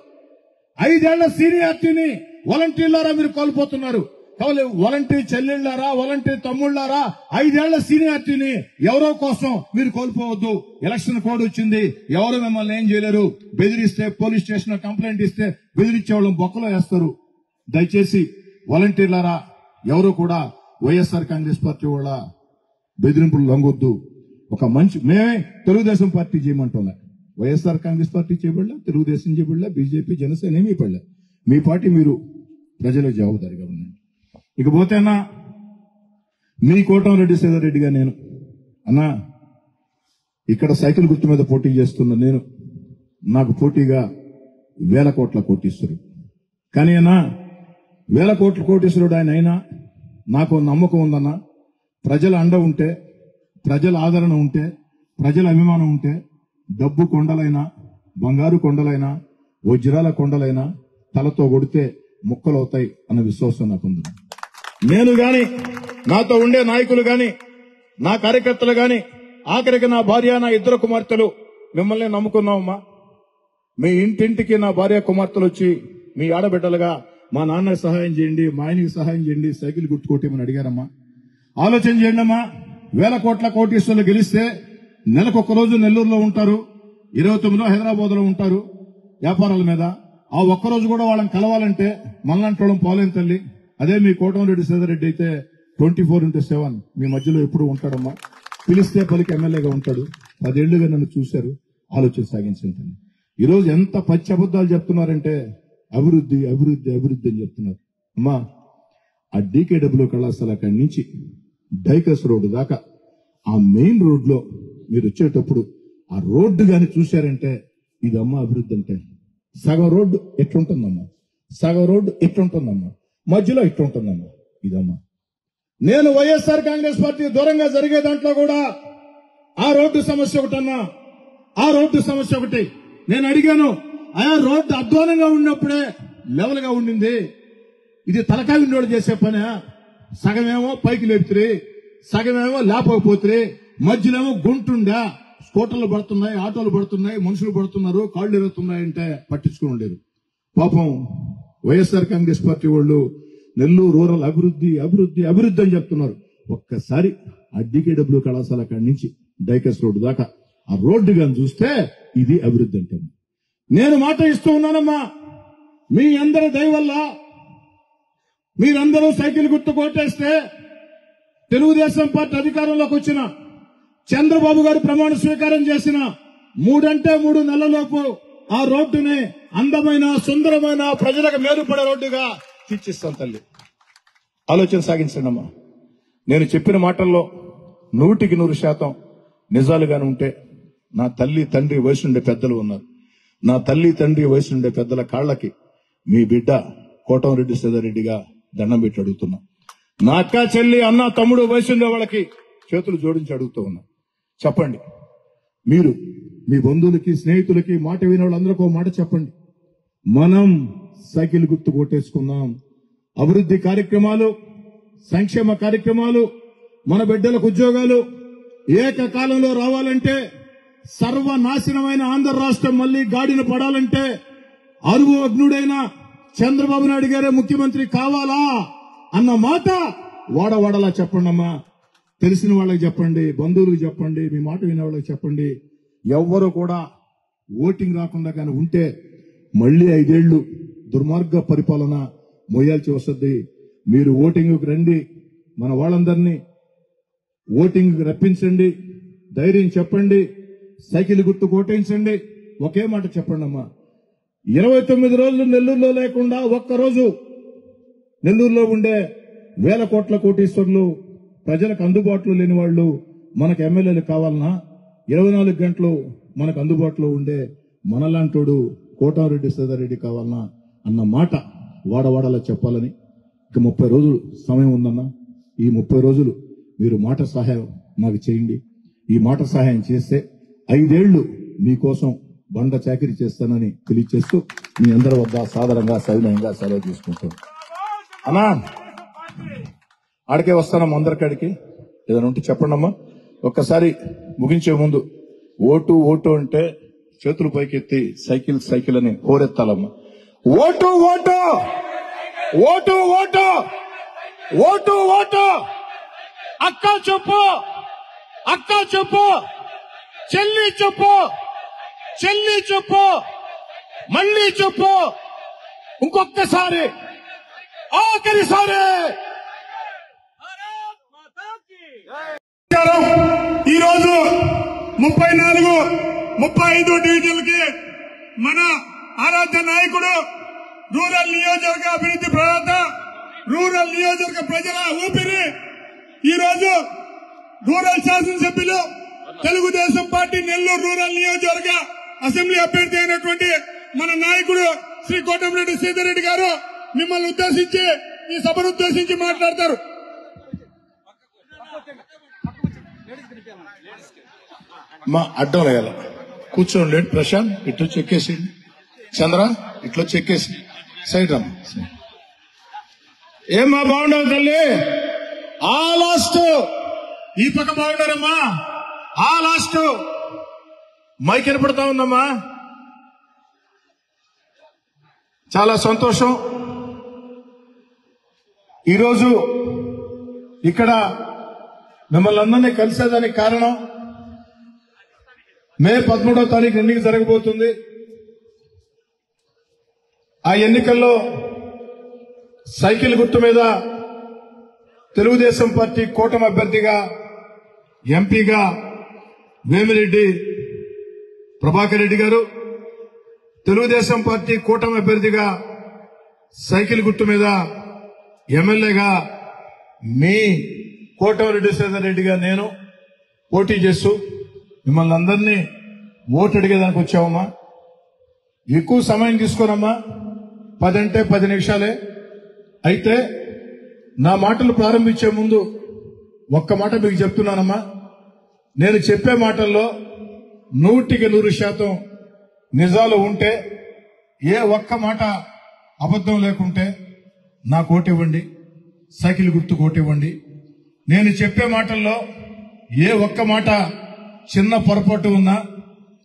5 ఏళ్ల సీనియారిటీని వాలంటీర్లారా మీరు కోల్పోతున్నారు. కాబట్టి వాలంటీర్ చెల్లెళ్లారా, వాలంటీర్ తమ్ముళ్లారా, 5 ఏళ్ల సీనియారిటీని ఎవరో కోసం మీరు కోల్పోవద్దు. ఎలక్షన్ కోడ్ వచ్చింది, ఎవరు మిమ్మల్ని ఏం చేయలేరు. బెదిరిస్తే పోలీస్ స్టేషన్ లో కంప్లైంట్ ఇస్తే బెదిరించే వాళ్ళని బొక్కలో వేస్తారు. దయచేసి వాలంటీర్లారా ఎవరు కూడా వైఎస్ఆర్ కాంగ్రెస్ పార్టీ వాళ్ళ బెదిరింపులు లొంగొద్దు. ఒక మంచి మేమే తెలుగుదేశం పార్టీ చేయమంటున్నా, వైఎస్ఆర్ కాంగ్రెస్ పార్టీ చేయబడలే, తెలుగుదేశం చేయబడలే, బీజేపీ జనసేన ఏమీ పడలే. మీ పార్టీ మీరు ప్రజలకు జవాబుదారీగా ఉండండి. ఇకపోతేనా మీ కోటంరెడ్డి సేదారెడ్డిగా నేను అన్నా ఇక్కడ సైకిల్ గుర్తు మీద పోటీ చేస్తున్న నేను, నాకు పోటీగా 1,000 కోట్ల కోటీశ్వరుడు. కానీ అన్నా 1,000 కోట్ల కోటీశ్వరుడు ఆయన అయినా నాకు నమ్మకం ఉందన్నా, ప్రజల అండ ఉంటే, ప్రజల ఆదరణ ఉంటే, ప్రజల అభిమానం ఉంటే డబ్బు కొండలైనా, బంగారు కొండలైనా, వజ్రాల కొండలైనా తలతో కొడితే ముక్కలవుతాయి అన్న విశ్వాసం నాకుంది. నేను గాని, నాతో ఉండే నాయకులు గాని, నా కార్యకర్తలు గాని, ఆఖరికి నా భార్య, నా 2 కుమార్తెలు మిమ్మల్ని నమ్ముకున్నామమ్మా. మీ ఇంటింటికి నా భార్య కుమార్తెలు వచ్చి మీ ఆడబిడ్డలుగా మా నాన్నకి సహాయం చేయండి, మా ఆయనకి సహాయం చేయండి, సైకిల్ గుర్తుకోటేమని అడిగారమ్మా. ఆలోచన చేయండి అమ్మా. 1,000 కోట్ల కోటీశ్వరులు గెలిస్తే నెలకొక రోజు నెల్లూరులో ఉంటారు, 29 హైదరాబాద్ లో ఉంటారు వ్యాపారాల మీద. ఆ ఒక్కరోజు కూడా వాళ్ళని కలవాలంటే మనలాంటి పోలేం తల్లి. అదే మీ కోటంరెడ్డి సేదారెడ్డి అయితే 24/7 మీ మధ్యలో ఎప్పుడు ఉంటాడమ్మా. పిలిస్తే పలికి ఎమ్మెల్యేగా ఉంటాడు. 10 ఏళ్లుగా నన్ను చూశారు. ఆలోచన సాగించండి. ఈరోజు ఎంత పచ్చి అబద్దాలు చెప్తున్నారంటే అభివృద్ధి అభివృద్ధి అభివృద్ధి అని చెప్తున్నారు. అమ్మా ఆ డీకేడబ్ల్యూ కళాశాల అక్కడి నుంచి డైకస్ రోడ్డు దాకా ఆ మెయిన్ రోడ్ లో మీరు వచ్చేటప్పుడు ఆ రోడ్డు గాని చూశారంటే ఇదమ్మా అభివృద్ధి అంటే. సగం రోడ్డు ఎట్లుంటుందమ్మా, సగం రోడ్డు ఎట్లుంటుందమ్మా, మధ్యలో ఎట్లుంటుందమ్మా, ఇదమ్మా. నేను వైఎస్ఆర్ కాంగ్రెస్ పార్టీ దూరంగా జరిగే దాంట్లో కూడా ఆ రోడ్డు సమస్య ఒకటన్నా, ఆ రోడ్డు సమస్య ఒకటి. నేను అడిగాను, ఆయా రోడ్డు అధ్వానంగా ఉన్నప్పుడే లెవెల్ గా ఉండింది, ఇది తలకాయ ఉన్నోడు చేసే పనే. సగమేమో పైకి లేపుతురి, సగమేమో లేపకపోతురి, మధ్యలోమో గుంటుండా, స్కూటర్లు పడుతున్నాయి, ఆటోలు పడుతున్నాయి, మనుషులు పడుతున్నారు, కాళ్ళు ఎరుగుతున్నాయంటే పట్టించుకుని ఉండేది. పాపం వైఎస్ఆర్ కాంగ్రెస్ పార్టీ వాళ్ళు నెల్లూరు రూరల్ అభివృద్ధి అభివృద్ధి అభివృద్ధి అని చెప్తున్నారు. ఒక్కసారి ఆ డీకేడబ్ల్యూ కళాశాల కాడి నుంచి డైకస్ రోడ్డు దాకా ఆ రోడ్డు గాని చూస్తే ఇది అభివృద్ధి అంటే. నేను మాట ఇస్తూ ఉన్నానమ్మా, మీ అందరి దయ వల్ల మీరందరూ సైకిల్ గుర్తు కొట్టేస్తే తెలుగుదేశం పార్టీ అధికారంలోకి వచ్చిన చంద్రబాబు గారు ప్రమాణ స్వీకారం చేసిన 3 నెలలలోపు ఆ రోడ్డుని అందమైన సుందరమైన ప్రజలకు మేలుపడే రోడ్డుగా తీర్చిస్తాం తల్లి. ఆలోచన సాగించండి అమ్మా. నేను చెప్పిన మాటల్లో 100% నిజాలుగానే ఉంటే నా తల్లి తండ్రి వయసు నుండే పెద్దలు ఉన్నారు. నా తల్లి తండ్రి వయసు నుండే పెద్దల కాళ్లకి మీ బిడ్డ కోటంరెడ్డి సేదారెడ్డిగా దండం పెట్టి అడుగుతున్నా. నా అక్క చెల్లి అన్న తమ్ముడు వయసుండే వాళ్ళకి చేతులు జోడించి అడుగుతూ ఉన్నా, చెప్పండి. మీరు మీ బంధువులకి స్నేహితులకి మాట వినే వాళ్ళందరికీ మాట చెప్పండి. మనం సైకిల్ గుర్తు కొట్టేసుకుందాం. అభివృద్ధి కార్యక్రమాలు, సంక్షేమ కార్యక్రమాలు, మన బిడ్డలకు ఉద్యోగాలు ఏకకాలంలో రావాలంటే, సర్వనాశనమైన ఆంధ్ర రాష్ట్రం మళ్లీ గాడిన పడాలంటే అరువు అగ్నుడైన చంద్రబాబు నాయుడు గారే ముఖ్యమంత్రి కావాలా అన్న మాట వాడవాడలా చెప్పండమ్మా. తెలిసిన వాళ్ళకి చెప్పండి, బంధువులకు చెప్పండి, మీ మాట వినే వాళ్ళకి చెప్పండి. ఎవ్వరూ కూడా ఓటింగ్ రాకుండా కానీ ఉంటే మళ్లీ 5 ఏళ్లు దుర్మార్గ పరిపాలన మోయాల్సి వస్తుంది. మీరు ఓటింగ్కి రండి, మన వాళ్ళందరినీ ఓటింగ్ రప్పించండి, ధైర్యం చెప్పండి, సైకిల్ గుర్తు కోటేయించండి. ఒకే మాట చెప్పండి అమ్మా. 29 రోజులు నెల్లూరులో లేకుండా ఒక్కరోజు నెల్లూరులో ఉండే వేల కోట్ల కోటీశ్వర్లు, ప్రజలకు అందుబాటులో లేని వాళ్ళు మనకు ఎమ్మెల్యేలు కావాలన్నా 24 గంటలు మనకు అందుబాటులో ఉండే మనలాంటోడు కోటారెడ్డి సీతారెడ్డి కావాలన్నా అన్న మాట వాడవాడలా చెప్పాలని. ఇక 30 రోజులు సమయం ఉందన్నా. ఈ 30 రోజులు మీరు మాట సహాయం నాకు చేయండి. ఈ మాట సహాయం చేస్తే 5 ఏళ్లు మీకోసం బండ చాకిరీ చేస్తానని తెలియజేస్తూ మీ అందరి వద్ద సాధారణంగా సవినయంగా సెలవు తీసుకుంటాను. అన్నా ఆడికే వస్తానమ్మా, అందరికాడికి ఏదైనా ఉంటే చెప్పండమ్మా. ఒక్కసారి ముగించే ముందు ఓటు ఓటు అంటే చేతులు పైకెత్తి సైకిల్ సైకిల్ అని హోరెత్తాలమ్మా. Vote vote vote vote vote vote అక్క చెప్పు, అక్క చెప్పు, చెల్లి చెప్పు, చెల్లి చెప్పు, మళ్ళీ చెప్పు, ఇంకొక్కసారి, ఆఖరిసారి. ఈ రోజు 34, 35 డివిజన్లకి మన ఆరాధ్య నాయకుడు, రూరల్ నియోజకవర్గ అభివృద్ధి ప్రదాత, రూరల్ నియోజకవర్గ ప్రజల ఊపిరి, ఈ రోజు రూరల్ శాసనసభ్యులు, తెలుగుదేశం పార్టీ నెల్లూరు రూరల్ నియోజకవర్గ అసెంబ్లీ అభ్యర్థి అయినటువంటి మన నాయకుడు శ్రీ కోటమిరెడ్డి సీతారెడ్డి గారు మిమ్మల్ని ఉద్దేశించి, ఈ సభను ఉద్దేశించి మాట్లాడతారు. మా అడ్డం వేయాల కూర్చోండి. లేండి ప్రశాంత్, ఇట్లా చెక్కేసి, చంద్ర ఇట్లా చెక్కేసి సైడ్ రమ్మ. ఏమ్మా బాగుండవు తల్లి? ఆ లాస్ట్ ఈ పక్క బాగున్నారమ్మా. ఆ లాస్ట్ మైక్ వినపడతా ఉందమ్మా. చాలా సంతోషం. ఈరోజు ఇక్కడ మిమ్మల్ని అందరినీ కలిసేదానికి కారణం, మే 13వ తారీఖు ఎన్నిక జరగబోతుంది. ఆ ఎన్నికల్లో సైకిల్ గుర్తు మీద తెలుగుదేశం పార్టీ కూటమి అభ్యర్థిగా ఎంపీగా వేమిరెడ్డి ప్రభాకర్ రెడ్డి గారు, తెలుగుదేశం పార్టీ కూటమి అభ్యర్థిగా సైకిల్ గుర్తు మీద ఎమ్మెల్యేగా మీ కోటమిరెడ్డి సీతారెడ్డిగా నేను పోటీ చేస్తూ మిమ్మల్ని అందరినీ ఓటు అడిగేదానికి వచ్చామమ్మా. ఎక్కువ సమయం తీసుకోనమ్మా, 10 అంటే 10 నిమిషాలే. అయితే నా మాటలు ప్రారంభించే ముందు ఒక్క మాట మీకు చెప్తున్నానమ్మా. నేను చెప్పే మాటల్లో 100% నిజాలు ఉంటే, ఏ ఒక్క మాట అబద్ధం లేకుంటే నాకు ఓటివ్వండి, సైకిల్ గుర్తుకు ఓటివ్వండి. నేను చెప్పే మాటల్లో ఏ ఒక్క మాట చిన్న పొరపాటు ఉన్నా,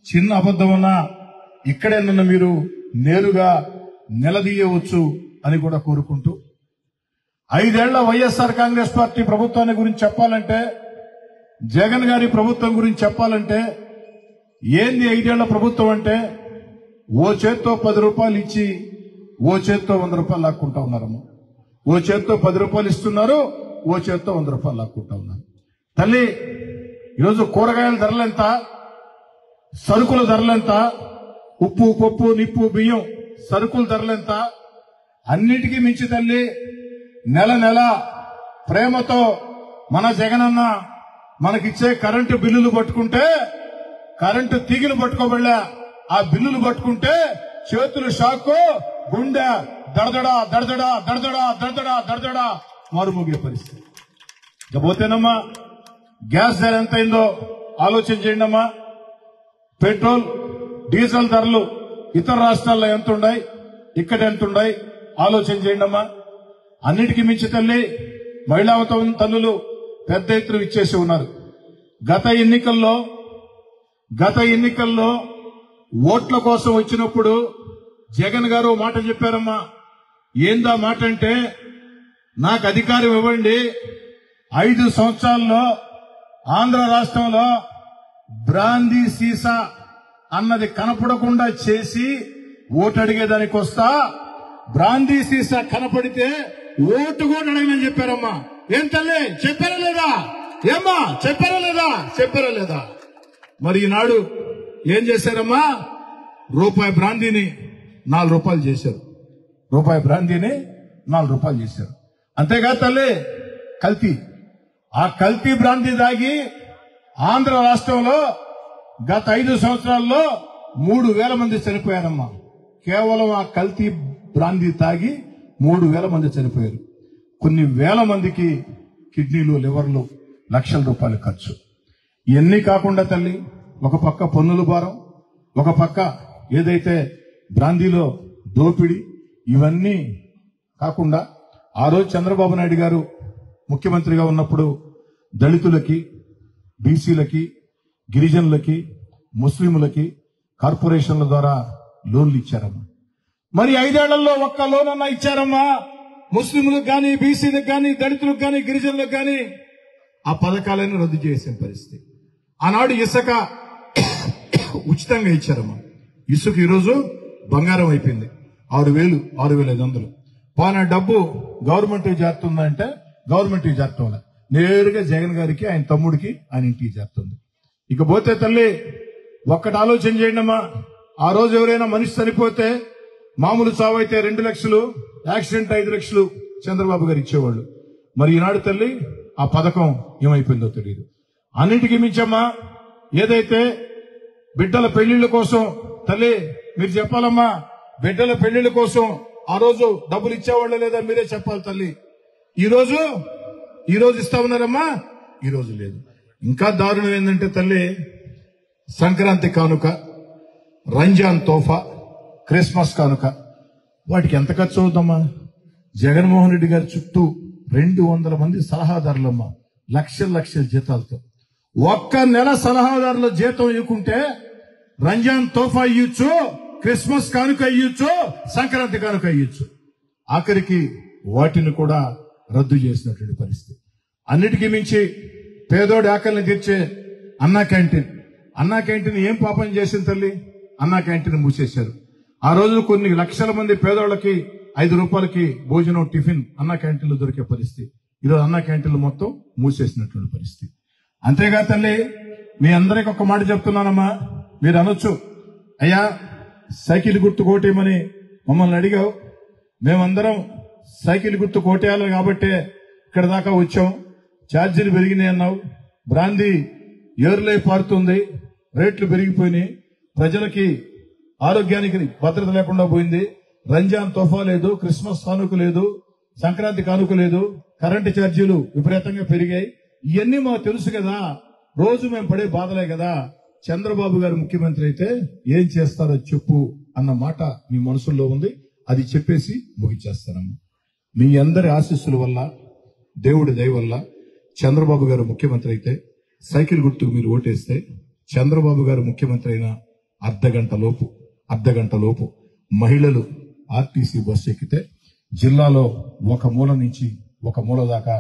చిన్న అబద్ధం ఉన్నా ఇక్కడే నన్ను మీరు నేరుగా నిలదీయవచ్చు అని కూడా కోరుకుంటూ, 5 ఏళ్ల వైఎస్ఆర్ కాంగ్రెస్ పార్టీ ప్రభుత్వాన్ని గురించి చెప్పాలంటే, జగన్ గారి ప్రభుత్వం గురించి చెప్పాలంటే, ఏంది 5 ఏళ్ల ప్రభుత్వం అంటే, ఓ చేత్తో 10 రూపాయలు ఇచ్చి ఓ చేత్తో 100 రూపాయలు లాక్కుంటా ఉన్నారమ్మ. ఓ చేత్తో 10 రూపాయలు ఇస్తున్నారు, ఓ చేత్తో 100 రూపాయలు లాక్కుంటా ఉన్నారు. తల్లి, ఈరోజు కూరగాయల ధరలెంత, సరుకుల ధరలెంత, ఉప్పు పప్పు నిప్పు బియ్యం సరుకుల ధరలెంత, అన్నిటికీ మించి తల్లి నెల నెల ప్రేమతో మన జగనన్న మనకిచ్చే కరెంటు బిల్లులు పట్టుకుంటే, కరెంటు తీగలు పట్టుకోబడలే, ఆ బిల్లులు పట్టుకుంటే చేతులు షాక్, గుండె దడదడా దడదడా దడదడా దడదడా దడదడా మారుమోగే పరిస్థితి. ఇకపోతేనమ్మా గ్యాస్ ధర ఎంత అయిందో ఆలోచన చేయండి అమ్మా. పెట్రోల్ డీజిల్ ధరలు ఇతర రాష్ట్రాల్లో ఎంత ఉన్నాయి, ఇక్కడ ఎంత ఉన్నాయి ఆలోచన చేయండి అమ్మా. అన్నిటికీ మించి తల్లి మహిళా తల్లులు పెద్ద ఎత్తున ఇచ్చేసి ఉన్నారు. గత ఎన్నికల్లో ఓట్ల కోసం వచ్చినప్పుడు జగన్ గారు మాట చెప్పారమ్మా. ఏందా మాట అంటే, నాకు అధికారం ఇవ్వండి, 5 సంవత్సరాల్లో ఆంధ్ర రాష్ట్రంలో బ్రాందీ సీసా అన్నది కనపడకుండా చేసి ఓటు అడిగేదానికి వస్తా, బ్రాందీ సీసా కనపడితే ఓటు కూడా అడగనని చెప్పారమ్మా. ఏం తల్లి చెప్పారా లేదా? ఏమ్మా చెప్పారా లేదా? మరి ఈనాడు ఏం చేశారమ్మా? రూపాయి బ్రాందీని 4 రూపాయలు చేశారు. అంతేకాదు తల్లి కల్తీ, ఆ కల్తీ బ్రాందీ దాగి ఆంధ్ర రాష్ట్రంలో గత 5 సంవత్సరాల్లో 3,000 మంది చనిపోయారమ్మా. కేవలం ఆ కల్తీ బ్రాందీ తాగి 3,000 మంది చనిపోయారు. కొన్ని వేల మందికి కిడ్నీలు, లివర్లు, లక్షల రూపాయలు ఖర్చు. ఇవన్నీ కాకుండా తల్లి ఒక పక్క పన్నుల భారం, ఒక పక్క ఏదైతే బ్రాందీలో దోపిడీ, ఇవన్నీ కాకుండా ఆ రోజు చంద్రబాబు నాయుడు గారు ముఖ్యమంత్రిగా ఉన్నప్పుడు దళితులకి, బీసీలకి, గిరిజనులకి, ముస్లింలకి కార్పొరేషన్ల ద్వారా లోన్లు ఇచ్చారమ్మా. మరి 5 ఏళ్లలో ఒక్క లోన్ అన్నా ఇచ్చారమ్మా? ముస్లింలకు కానీ, బీసీలకు కానీ, దళితులకు కానీ, గిరిజనులకు కానీ ఆ పథకాలను రద్దు చేసే పరిస్థితి. ఆనాడు ఇసుక ఉచితంగా ఇచ్చారమ్మా. ఇసుక ఈరోజు బంగారం అయిపోయింది. 6,000, 6,500. పాన డబ్బు గవర్నమెంట్ చేరుతుందంటే గవర్నమెంట్ చేరుతుంది, నేరుగా జగన్ గారికి, ఆయన తమ్ముడికి, ఆయన ఇంటికి చేరుతుంది. ఇకపోతే తల్లి ఒక్కటి ఆలోచన చేయండి అమ్మా. ఆ రోజు ఎవరైనా మనిషి చనిపోతే మామూలు చావు అయితే 2 లక్షలు, యాక్సిడెంట్ 5 లక్షలు చంద్రబాబు గారు ఇచ్చేవాళ్ళు. మరి ఈనాడు తల్లి ఆ పథకం ఏమైపోయిందో తెలియదు. అన్నింటికీ మించమ్మా ఏదైతే బిడ్డల పెళ్లిళ్ల కోసం తల్లి మీరు చెప్పాలమ్మా, బిడ్డల పెళ్లిళ్ల కోసం ఆ రోజు డబ్బులు ఇచ్చేవాళ్ళు లేదా మీరే చెప్పాలి తల్లి. ఈ రోజు ఇస్తా ఉన్నారమ్మా, ఈ రోజు లేదు. ఇంకా దారుణం ఏంటంటే తల్లి, సంక్రాంతి కానుక, రంజాన్ తోఫా, క్రిస్మస్ కానుక, వాటికి ఎంత ఖర్చు అవుతుందమ్మా? జగన్మోహన్ రెడ్డి గారి చుట్టూ 200 మంది సలహాదారులమ్మా, లక్షల జీతాలతో. ఒక్క నెల సలహాదారుల జీతం ఇవ్వకుంటే రంజాన్ తోఫా ఇయ్యొచ్చు, క్రిస్మస్ కానుక ఇయ్యొచ్చు, సంక్రాంతి కానుక ఇయ్యొచ్చు. ఆఖరికి వాటిని కూడా రద్దు చేసినటువంటి పరిస్థితి. అన్నిటికీ మించి పేదోడి ఆకలిని తీర్చే అన్నా క్యాంటీన్ ఏం పాపం చేసింది తల్లి? అన్నా క్యాంటీన్ మూసేశారు. ఆ రోజు కొన్ని లక్షల మంది పేదోళ్ళకి 5 రూపాయలకి భోజనం, టిఫిన్ అన్నా క్యాంటీన్లు దొరికే పరిస్థితి. ఈరోజు అన్నా క్యాంటీన్లు మొత్తం మూసేసినటువంటి పరిస్థితి. అంతేగా తల్లి, మీ అందరికి ఒక మాట చెప్తున్నానమ్మా. మీరు అనొచ్చు, అయ్యా సైకిల్ గుర్తు కోటేయమని మమ్మల్ని అడిగావు, మేమందరం సైకిల్ గుర్తు కోటేయాలి కాబట్టే ఇక్కడ దాకా వచ్చాం. ఛార్జీలు పెరిగినాయి అన్నావు, బ్రాందీ ఏరులై పారుతుంది, రేట్లు పెరిగిపోయినాయి, ప్రజలకి ఆరోగ్యానికి భద్రత లేకుండా పోయింది, రంజాన్ తోఫా లేదు, క్రిస్మస్ కానుక లేదు, సంక్రాంతి కానుక లేదు, కరెంటు ఛార్జీలు విపరీతంగా పెరిగాయి. ఇవన్నీ మాకు తెలుసు కదా, రోజు మేము పడే బాధలే కదా. చంద్రబాబు గారు ముఖ్యమంత్రి అయితే ఏం చేస్తారో చెప్పు అన్న మాట మీ మనసుల్లో ఉంది. అది చెప్పేసి ముగిచేస్తానమ్మా. మీ అందరి ఆశీస్సుల వల్ల, దేవుడి దయ వల్ల చంద్రబాబు గారు ముఖ్యమంత్రి అయితే, సైకిల్ గుర్తుకు మీరు ఓటేస్తే చంద్రబాబు గారు ముఖ్యమంత్రి అయిన అర్ధగంట లోపు మహిళలు ఆర్టీసీ బస్సు ఎక్కితే జిల్లాలో ఒక మూల నుంచి ఒక మూల దాకా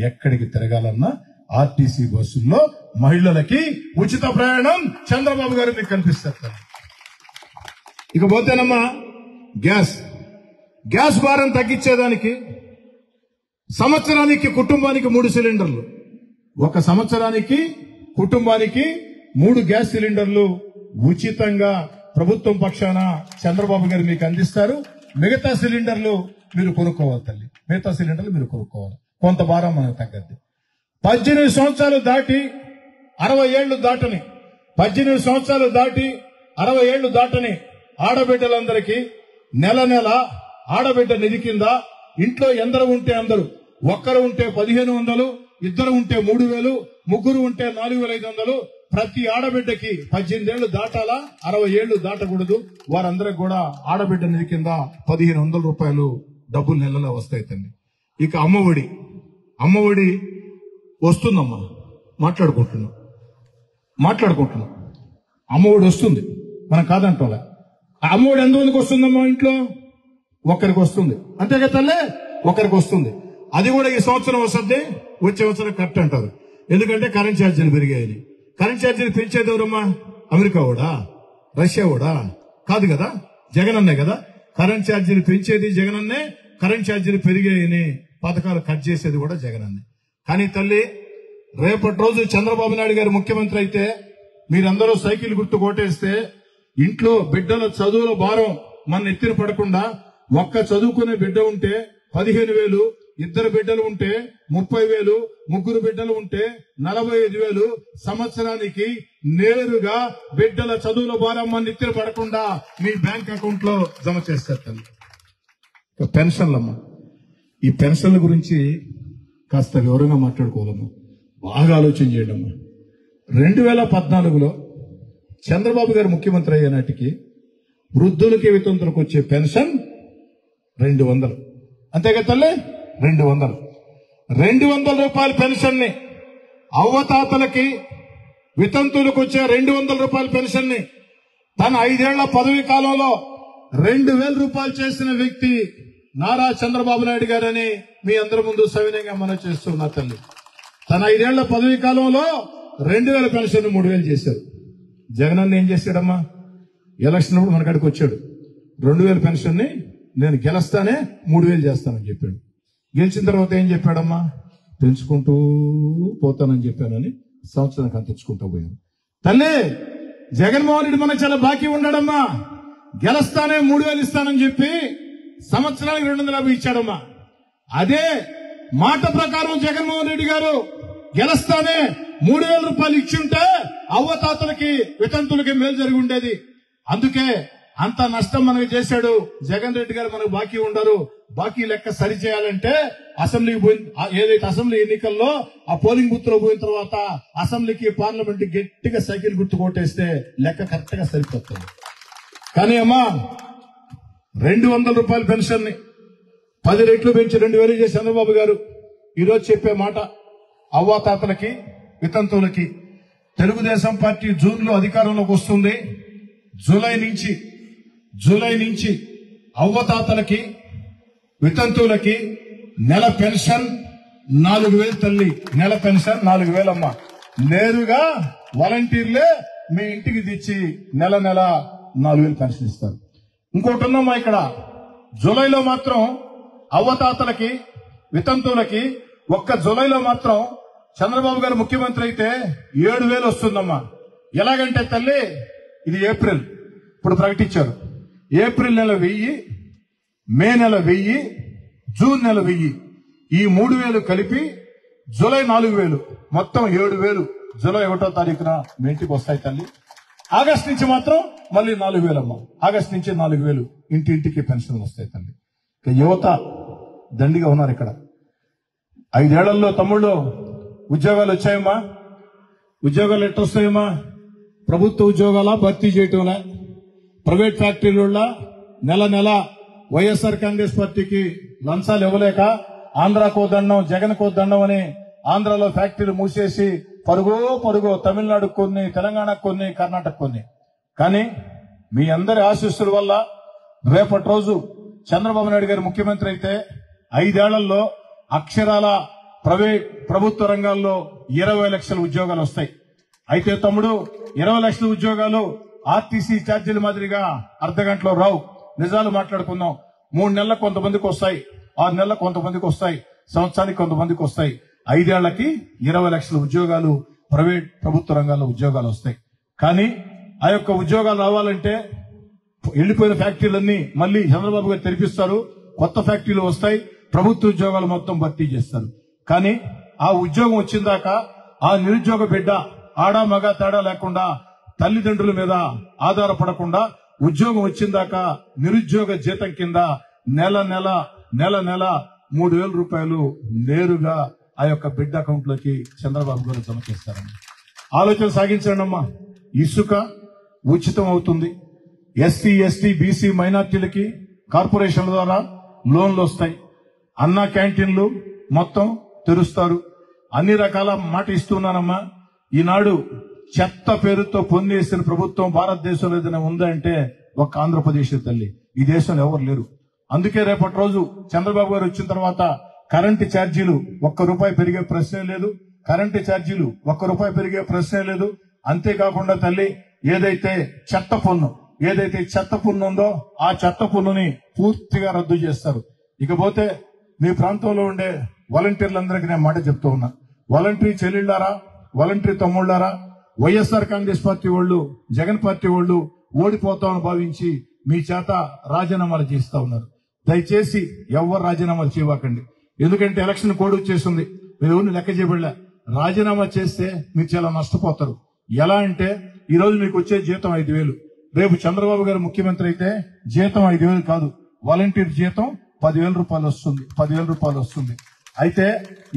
ఎక్కడికి తిరగాలన్నా ఆర్టీసీ బస్సుల్లో మహిళలకి ఉచిత ప్రయాణం చంద్రబాబు గారు మీకు కల్పిస్తారు. ఇకపోతేనమ్మా గ్యాస్ భారం తగ్గించేదానికి సంవత్సరానికి కుటుంబానికి 3 సిలిండర్లు, ఒక సంవత్సరానికి కుటుంబానికి 3 గ్యాస్ సిలిండర్లు ఉచితంగా ప్రభుత్వం పక్షాన చంద్రబాబు గారు మీకు అందిస్తారు. మిగతా సిలిండర్లు మీరు కొనుక్కోవాలి తల్లి, కొంత భారం మనకు తగ్గద్ది. 18 సంవత్సరాలు దాటి 60 ఏళ్లు దాటని 18 సంవత్సరాలు దాటి 60 ఏళ్లు దాటని ఆడబిడ్డలందరికీ నెల ఆడబిడ్డ నిధి కింద ఇంట్లో ఎందరు ఉంటే అందరూ ఒక్కరు ఉంటే 1500, ఇద్దరు ఉంటే 3000, ముగ్గురు ఉంటే 4500. ప్రతి ఆడబిడ్డకి 18 ఏళ్లు దాటాలా, 60 ఏళ్లు దాటకూడదు. వారందరికి కూడా ఆడబిడ్డ నిధి కింద 1500 రూపాయలు డబ్బులు నెలలో వస్తాయి తల్లి. ఇక అమ్మఒడి వస్తుందమ్మా, మాట్లాడుకుంటున్నాం. అమ్మఒడి వస్తుంది, మనం కాదంటోలే. అమ్మఒడి ఎంతమందికి వస్తుందమ్మా? ఇంట్లో ఒక్కరికి వస్తుంది, అంతేగా తల్లే, ఒక్కరికి వస్తుంది. అది కూడా ఈ సంవత్సరం వస్తుంది, వచ్చే సంవత్సరం కరెక్ట్ అంటారు. ఎందుకంటే కరెంట్ ఛార్జీలు పెరిగాయని. కరెంట్ ఛార్జీలు పెంచేది ఎవరమ్మా? అమెరికా వాడా, రష్యా వాడా? కాదు కదా, జగన్ అన్నే కదా. కరెంట్ ఛార్జీలు పెంచేది జగన్ అన్నే, కరెంట్ ఛార్జీలు పెరిగాయని పథకాలు కట్ చేసేది కూడా జగన్ అన్నే. కానీ తల్లి, రేపటి రోజు చంద్రబాబు నాయుడు గారు ముఖ్యమంత్రి అయితే మీరందరూ సైకిల్ గుర్తు కొట్టేస్తే ఇంట్లో బిడ్డల చదువుల భారం మన ఎత్తిన పడకుండా, ఒక్క చదువుకునే బిడ్డ ఉంటే 15,000, ఇద్దరు బిడ్డలు ఉంటే 30,000, ముగ్గురు బిడ్డలు ఉంటే 45,000 సంవత్సరానికి నేరుగా బిడ్డల చదువుల భారం మన ఎత్తిన పడకుండా మీ బ్యాంక్ అకౌంట్ లో జమ చేస్తారు తల్లి. పెన్షన్లమ్మా, ఈ పెన్షన్ల గురించి కాస్త వివరంగా మాట్లాడుకోవాలమ్మా, బాగా ఆలోచన చేయండి అమ్మా. 2014లో చంద్రబాబు గారు ముఖ్యమంత్రి అయ్యే నాటికి వృద్ధులకి వితంతులకు వచ్చే పెన్షన్ 200. అంతేగా తల్లి, 200 రూపాయల పెన్షన్ ని, అవ్వతాతలకి వితంతులకు వచ్చే 200 రూపాయల పెన్షన్ ని తన 5 ఏళ్ల పదవీ కాలంలో 2,000 రూపాయలు చేసిన వ్యక్తి నారా చంద్రబాబు నాయుడు గారని మీ అందరి ముందు సవినయంగా మనం చేస్తున్నా తల్లి. తన 5 ఏళ్ల పదవీ కాలంలో 2,000 పెన్షన్ 3,000 చేశారు. జగన్ అన్న ఏం చేశాడమ్మా? ఎలక్షన్ అప్పుడు మన కాడికి వచ్చాడు, 2,000 పెన్షన్ ని నేను గెలుస్తానే 3,000 చేస్తానని చెప్పాడు. గెలిచిన తర్వాత ఏం చెప్పాడమ్మా? పెంచుకుంటూ పోతానని చెప్పానని సంవత్సరానికి అంత తెచ్చుకుంటూ పోయాను. తల్లి, జగన్మోహన్ రెడ్డి మనకు చాలా బాకీ ఉన్నాడమ్మా. గెలుస్తానే 3,000 ఇస్తానని చెప్పి సంవత్సరానికి 250 ఇచ్చాడమ్మా. అదే మాట ప్రకారం జగన్మోహన్ రెడ్డి గారు గెలుస్తానే 3,000 రూపాయలు ఇచ్చుంటే అవ్వతాతలకి వితంతులకి మేలు జరిగి ఉండేది. అందుకే అంత నష్టం మనకు చేశాడు జగన్ రెడ్డి గారు. మనకు బాకీ ఉండరు. బాకీ లెక్క సరి చేయాలంటే అసెంబ్లీకి పోయిన, ఏదైతే అసెంబ్లీ ఎన్నికల్లో ఆ పోలింగ్ బూత్ లో పోయిన తర్వాత అసెంబ్లీకి పార్లమెంట్ గట్టిగా సైకిల్ గుర్తు కొట్టేస్తే లెక్క కరెక్ట్ గా సరిపోతుంది. కానీ అమ్మా, 200 రూపాయల పెన్షన్ ని 10 రెట్లు పెంచి 2,000 చేసి చంద్రబాబు గారు ఈరోజు చెప్పే మాట, అవ్వాతాతలకి వితంతువులకి తెలుగుదేశం పార్టీ జూన్లో అధికారంలోకి వస్తుంది. జూలై నుంచి అవ్వతాతలకి వితంతువులకి నెల పెన్షన్ 4,000 తల్లి. నెల పెన్షన్ 4,000 అమ్మా. నేరుగా వాలంటీర్లే మీ ఇంటికి తెచ్చి నెల 4,000 పెన్షన్ ఇస్తారు. ఇంకోటి ఉందమ్మా, ఇక్కడ జూలైలో మాత్రం అవ్వతాతలకి వితంతువులకి ఒక్క జూలైలో మాత్రం చంద్రబాబు గారు ముఖ్యమంత్రి అయితే 7,000 వస్తుందమ్మా. ఎలాగంటే తల్లి, ఇది ఏప్రిల్ ఇప్పుడు ప్రకటించారు. ఏప్రిల్ నెల 1,000, మే నెల 1,000, జూన్ నెల 1,000, ఈ 3,000 కలిపి జూలై 4,000, మొత్తం 7,000 జూలై 1వ తారీఖున మీ ఇంటికి వస్తాయి తల్లి. ఆగస్టు నుంచి మాత్రం మళ్ళీ 4,000 అమ్మా. ఆగస్టు నుంచి 4,000 ఇంటింటికి పెన్షన్ వస్తాయి తల్లి. యువత దండిగా ఉన్నారు ఇక్కడ. 5 ఏళ్లలో తమ్ముళ్ళు ఉద్యోగాలు వచ్చాయమ్మా. ఉద్యోగాలు ఎట్టొస్తాయమ్మా? ప్రభుత్వ ఉద్యోగాల భర్తీ చేయటంలా, ప్రైవేట్ ఫ్యాక్టరీల నెల వైఎస్ఆర్ కాంగ్రెస్ పార్టీకి లంచాలు ఇవ్వలేక ఆంధ్రాకో దండం జగన్కో దండం అని ఆంధ్రాలో ఫ్యాక్టరీలు మూసేసి పరుగో తమిళనాడు కొన్ని, తెలంగాణకు కొన్ని, కర్ణాటక కొన్ని. కానీ మీ అందరి ఆశీస్సుల వల్ల రేపటి రోజు చంద్రబాబు నాయుడు గారు ముఖ్యమంత్రి అయితే 5 ఏళ్లలో అక్షరాల ప్రభుత్వ రంగాల్లో 20 లక్షల ఉద్యోగాలు వస్తాయి. అయితే తమ్ముడు, 20 లక్షల ఉద్యోగాలు ఆర్టీసీ ఛార్జీల మాదిరిగా అర్ధగంటలో రావు. నిజాలు మాట్లాడుకుందాం. 3 నెలలకు కొంతమందికి వస్తాయి, 6 నెలలకు కొంతమందికి వస్తాయి, సంవత్సరానికి కొంతమందికి వస్తాయి. 5 ఏళ్లకి 20 లక్షల ఉద్యోగాలు ప్రభుత్వ రంగాల్లో ఉద్యోగాలు వస్తాయి. కానీ ఆ యొక్క ఉద్యోగాలు రావాలంటే వెళ్లిపోయిన ఫ్యాక్టరీలన్నీ మళ్ళీ చంద్రబాబు గారు తెరిపిస్తారు, కొత్త ఫ్యాక్టరీలు వస్తాయి, ప్రభుత్వ ఉద్యోగాలు మొత్తం భర్తీ చేస్తారు. కానీ ఆ ఉద్యోగం వచ్చిందాక ఆ నిరుద్యోగ బిడ్డ ఆడా మగ తేడా లేకుండా తల్లిదండ్రుల మీద ఆధారపడకుండా ఉద్యోగం వచ్చిందాక నిరుద్యోగ జీతం కింద నెల 3,000 రూపాయలు నేరుగా ఆ యొక్క బిడ్డ అకౌంట్ లోకి చంద్రబాబు గారు జమ చేస్తారని ఆలోచన సాగించండి అమ్మా. ఇసుక ఉచితం అవుతుంది. ఎస్సీ ఎస్టీ బీసీ మైనార్టీలకి కార్పొరేషన్ల ద్వారా లోన్లు వస్తాయి. అన్న క్యాంటీన్లు మొత్తం తెరుస్తారు. అన్ని రకాల మాట ఇస్తున్నానమ్మా. ఈనాడు చెత్త పేరుతో పొందేసిన ప్రభుత్వం భారతదేశంలో ఏదైనా ఉందంటే ఒక ఆంధ్రప్రదేశ్ తల్లి. ఈ దేశంలో ఎవరు లేరు. అందుకే రేపటి రోజు చంద్రబాబు గారు వచ్చిన తర్వాత కరెంటు ఛార్జీలు ₹1 పెరిగే ప్రశ్నే లేదు. కరెంటు ఛార్జీలు ₹1 పెరిగే ప్రశ్నే లేదు. అంతేకాకుండా తల్లి ఏదైతే చెత్త పన్ను ఉందో ఆ చెత్త పన్నుని పూర్తిగా రద్దు చేస్తారు. ఇకపోతే మీ ప్రాంతంలో ఉండే వాలంటీర్లందరికీ నేను మాట చెప్తూ ఉన్నా. వాలంటీర్ చెల్లెళ్ళారా, వాలంటీర్ తమ్ముళ్ళారా, వైఎస్ఆర్ కాంగ్రెస్ పార్టీ వాళ్ళు, జగన్ పార్టీ వాళ్ళు ఓడిపోతామని భావించి మీ చేత రాజీనామాలు చేస్తా ఉన్నారు. దయచేసి ఎవరు రాజీనామాలు చేయకండి. ఎందుకంటే ఎలక్షన్ కోడ్ వచ్చేసింది. మీరు ఎవరిని లెక్క చేయబడలే. రాజీనామా చేస్తే మీరు చాలా నష్టపోతారు. ఎలా అంటే ఈ రోజు మీకు వచ్చే జీతం 5,000. రేపు చంద్రబాబు గారు ముఖ్యమంత్రి అయితే జీతం 5,000 కాదు, వాలంటీర్ జీతం ₹10,000 వస్తుంది. అయితే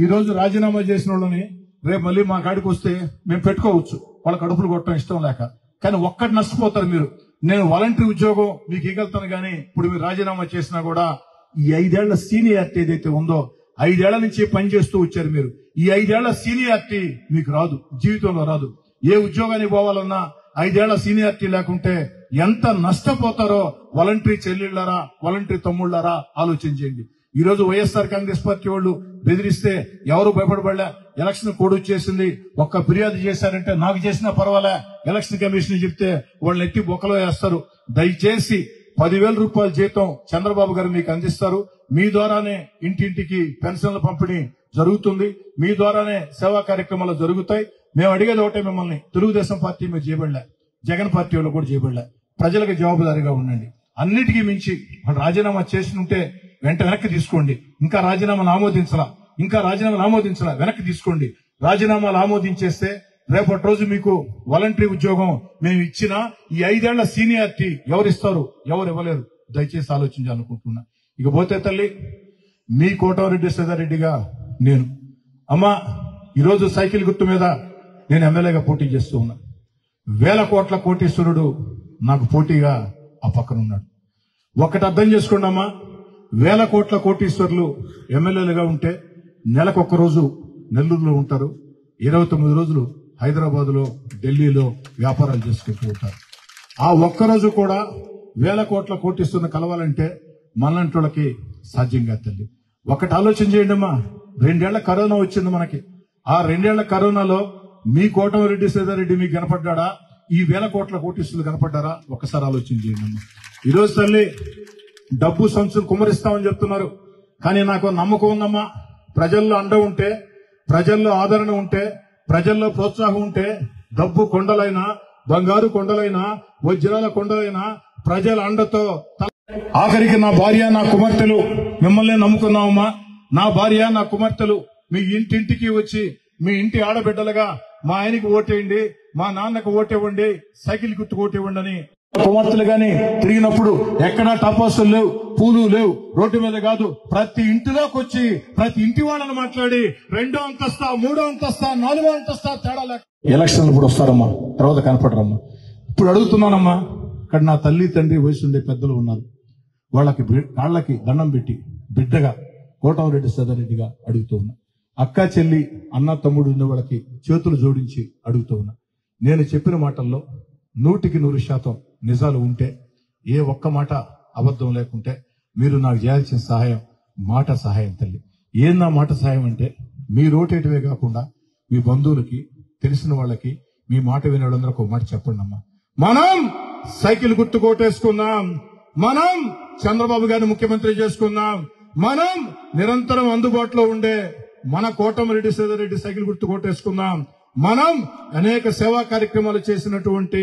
ఈ రోజు రాజీనామా చేసిన వాళ్ళని రేపు మళ్ళీ మా కాడికి వస్తే మేము పెట్టుకోవచ్చు, వాళ్ళ కడుపులు కొట్టడం ఇష్టం లేక. కానీ ఒక్కటి నష్టపోతారు మీరు. నేను వాలంటీర్ ఉద్యోగం మీకు ఇగలుతాను కానీ ఇప్పుడు మీరు రాజీనామా చేసినా కూడా ఈ 5 ఏళ్ల సీనియారిటీ ఏదైతే ఉందో 5 ఏళ్ల నుంచి పనిచేస్తూ వచ్చారు మీరు. ఈ 5 ఏళ్ల సీనియారిటీ మీకు రాదు, జీవితంలో రాదు. ఏ ఉద్యోగానికి పోవాలన్నా 5 ఏళ్ల సీనియారిటీ లేకుంటే ఎంత నష్టపోతారో వాలంటీర్ చెల్లెళ్ళారా, వాలంటీర్ తమ్ముళ్ళారా ఆలోచన చేయండి. ఈ రోజు వైఎస్ఆర్ కాంగ్రెస్ పార్టీ వాళ్ళు బెదిరిస్తే ఎవరు భయపడబడలే. ఎలక్షన్ కోడ్ వచ్చేసింది. ఒక్క ఫిర్యాదు చేశారంటే నాకు చేసినా పర్వాలే, ఎలక్షన్ కమిషన్ చెప్తే వాళ్ళని ఎత్తి బొక్కలో వేస్తారు. దయచేసి ₹10,000 జీతం చంద్రబాబు గారు మీకు అందిస్తారు. మీ ద్వారానే ఇంటింటికి పెన్షన్ల పంపిణీ జరుగుతుంది. మీ ద్వారానే సేవా కార్యక్రమాలు జరుగుతాయి. మేము అడిగేది ఒకటే, మిమ్మల్ని తెలుగుదేశం పార్టీ మీరు చేయబడలే, జగన్ పార్టీ వాళ్ళు కూడా చేయబడలే. ప్రజలకు జవాబుదారీగా ఉండండి. అన్నిటికీ మించి వాళ్ళు రాజీనామా చేసి ఉంటే వెనక్కి తీసుకోండి. ఇంకా రాజీనామాలు ఆమోదించాలా వెనక్కి తీసుకోండి. రాజీనామాలు ఆమోదించేస్తే రేపటి రోజు మీకు వాలంటరీ ఉద్యోగం మేము ఇచ్చినా ఈ 5 ఏళ్ల సీనియారిటీ ఎవరిస్తారు, ఎవరు ఇవ్వలేరు. దయచేసి ఆలోచించాలనుకుంటున్నా. ఇకపోతే తల్లి, మీ కోటమిరెడ్డి సీతారెడ్డిగా నేను అమ్మా ఈరోజు సైకిల్ గుర్తు మీద నేను ఎమ్మెల్యేగా పోటీ చేస్తూ ఉన్నా. 1,000 కోట్ల కోటీశ్వరుడు నాకు పోటీగా ఆ పక్కన ఉన్నాడు. ఒకటి అర్థం చేసుకోండి అమ్మా, 1,000 కోట్ల కోటీశ్వరులు ఎమ్మెల్యేలుగా ఉంటే నెలకొక్క రోజు నెల్లూరులో ఉంటారు, 29 రోజులు హైదరాబాద్ లో, ఢిల్లీలో వ్యాపారాలు చేసుకుంటూ ఉంటారు. ఆ ఒక్కరోజు కూడా 1,000 కోట్ల కోటీశ్వరుని కలవాలంటే మనలాంటి వాళ్ళకి సాధ్యంగా తల్లి. ఒకటి ఆలోచన చేయండి అమ్మా, 2 ఏళ్ల కరోనా వచ్చింది మనకి. ఆ 2 ఏళ్ల కరోనాలో మీ కోటమిరెడ్డి సీతారెడ్డి మీకు కనపడ్డా, ఈ 1,000 కోట్ల కోటీశ్వరులు కనపడ్డారా? ఒక్కసారి ఆలోచన చేయండి అమ్మా. ఈరోజు తల్లి డబ్బు సంచులు కుమరిస్తామని చెప్తున్నారు, కానీ నాకు నమ్మకం ఉందమ్మా. ప్రజల్లో అండ ఉంటే, ప్రజల్లో ఆదరణ ఉంటే, ప్రజల్లో ప్రోత్సాహం ఉంటే డబ్బు కొండలైనా, బంగారు కొండలైనా, వజ్రాల కొండలైనా ప్రజల అండతో. ఆఖరికి నా భార్య, నా కుమార్తెలు మిమ్మల్ని నమ్ముకున్నామమ్మా. నా భార్య, నా కుమార్తెలు మీ ఇంటింటికి వచ్చి మీ ఇంటి ఆడబిడ్డలుగా మా ఆయనకి ఓటేయండి, మా నాన్నకు ఓటేవ్వండి, సైకిల్ గుర్తుకు ఓటేవ్వండి అని కుమార్తెలు గాని తిరిగినప్పుడు ఎక్కడా టపాసులు లేవు, పూలు లేవు. రోడ్డు మీద కాదు, ప్రతి ఇంటిలోకి వచ్చి ప్రతి ఇంటి వాళ్ళని మాట్లాడి 2వ అంతస్తా, 3వ అంతస్తా, 4వ అంతస్తా తేడా లేక ఎలక్షన్లు ఇప్పుడు వస్తారమ్మా, తర్వాత కనపడరమ్మా. ఇప్పుడు అడుగుతున్నానమ్మా, ఇక్కడ నా తల్లి తండ్రి వయసు ఉండే పెద్దలు ఉన్నారు, వాళ్ళకి కాళ్ళకి దండం పెట్టి బిడ్డగా కోటమిరెడ్డి సీతారెడ్డిగా అడుగుతూ ఉన్నా. అక్క చెల్లి అన్న తమ్ముడు ఉన్న వాళ్ళకి చేతులు జోడించి అడుగుతూ ఉన్నా. నేను చెప్పిన మాటల్లో 100కి 100% నిజాలు ఉంటే, ఏ ఒక్క మాట అబద్ధం లేకుంటే మీరు నాకు చేయాల్సిన సహాయం మాట సహాయం తల్లి. ఏందా మాట సహాయం అంటే, మీ రోటేటివే కాకుండా మీ బంధువులకి, తెలిసిన వాళ్ళకి, మీ మాట వినే వాళ్ళందరూ ఒక మాట చెప్పండి అమ్మా. మనం సైకిల్ గుర్తు కోటేసుకుందాం, మనం చంద్రబాబు గారిని ముఖ్యమంత్రి చేసుకుందాం, మనం నిరంతరం అందుబాటులో ఉండే మన కోటమిరెడ్డి సీతారెడ్డి సైకిల్ గుర్తు కోటేసుకుందాం. మనం అనేక సేవా కార్యక్రమాలు చేసినటువంటి,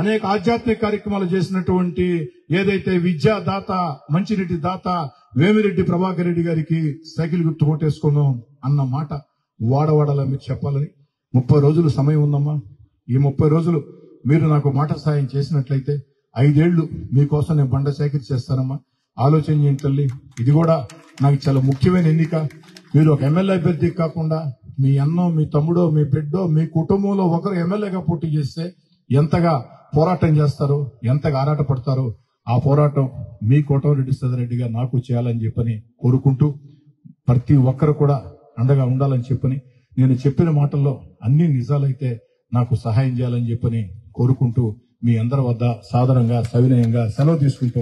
అనేక ఆధ్యాత్మిక కార్యక్రమాలు చేసినటువంటి ఏదైతే విద్యాదాత, మంచినీటి దాత వేమిరెడ్డి ప్రభాకర్ రెడ్డి గారికి సైకిల్ గుర్తు కోటేసుకుందాం అన్న మాట వాడవాడలా మీరు చెప్పాలని 30 రోజులు సమయం ఉందమ్మా. ఈ 30 రోజులు మీరు నాకు మాట సాయం చేసినట్లయితే 5 ఏళ్లు మీకోసం నేను బండ సైకిల్ చేస్తానమ్మా. ఆలోచన చేయండి తల్లి. ఇది కూడా నాకు చాలా ముఖ్యమైన ఎన్నిక. మీరు ఒక ఎమ్మెల్యే అభ్యర్థి కాకుండా మీ అన్నో, మీ తమ్ముడో, మీ బిడ్డో, మీ కుటుంబంలో ఒకరు ఎమ్మెల్యేగా పోటీ చేస్తే ఎంతగా పోరాటం చేస్తారు, ఎంతగా ఆరాటపడతారు. ఆ పోరాటం మీ కోటమిరెడ్డి సీతారెడ్డి గారు నాకు చేయాలని చెప్పని కోరుకుంటూ, ప్రతి ఒక్కరు కూడా అండగా ఉండాలని చెప్పని, నేను చెప్పిన మాటల్లో అన్ని నిజాలైతే నాకు సహాయం చేయాలని చెప్పని కోరుకుంటూ, మీ అందరి వద్ద సాదరంగా సవినయంగా సెలవు తీసుకుంటూ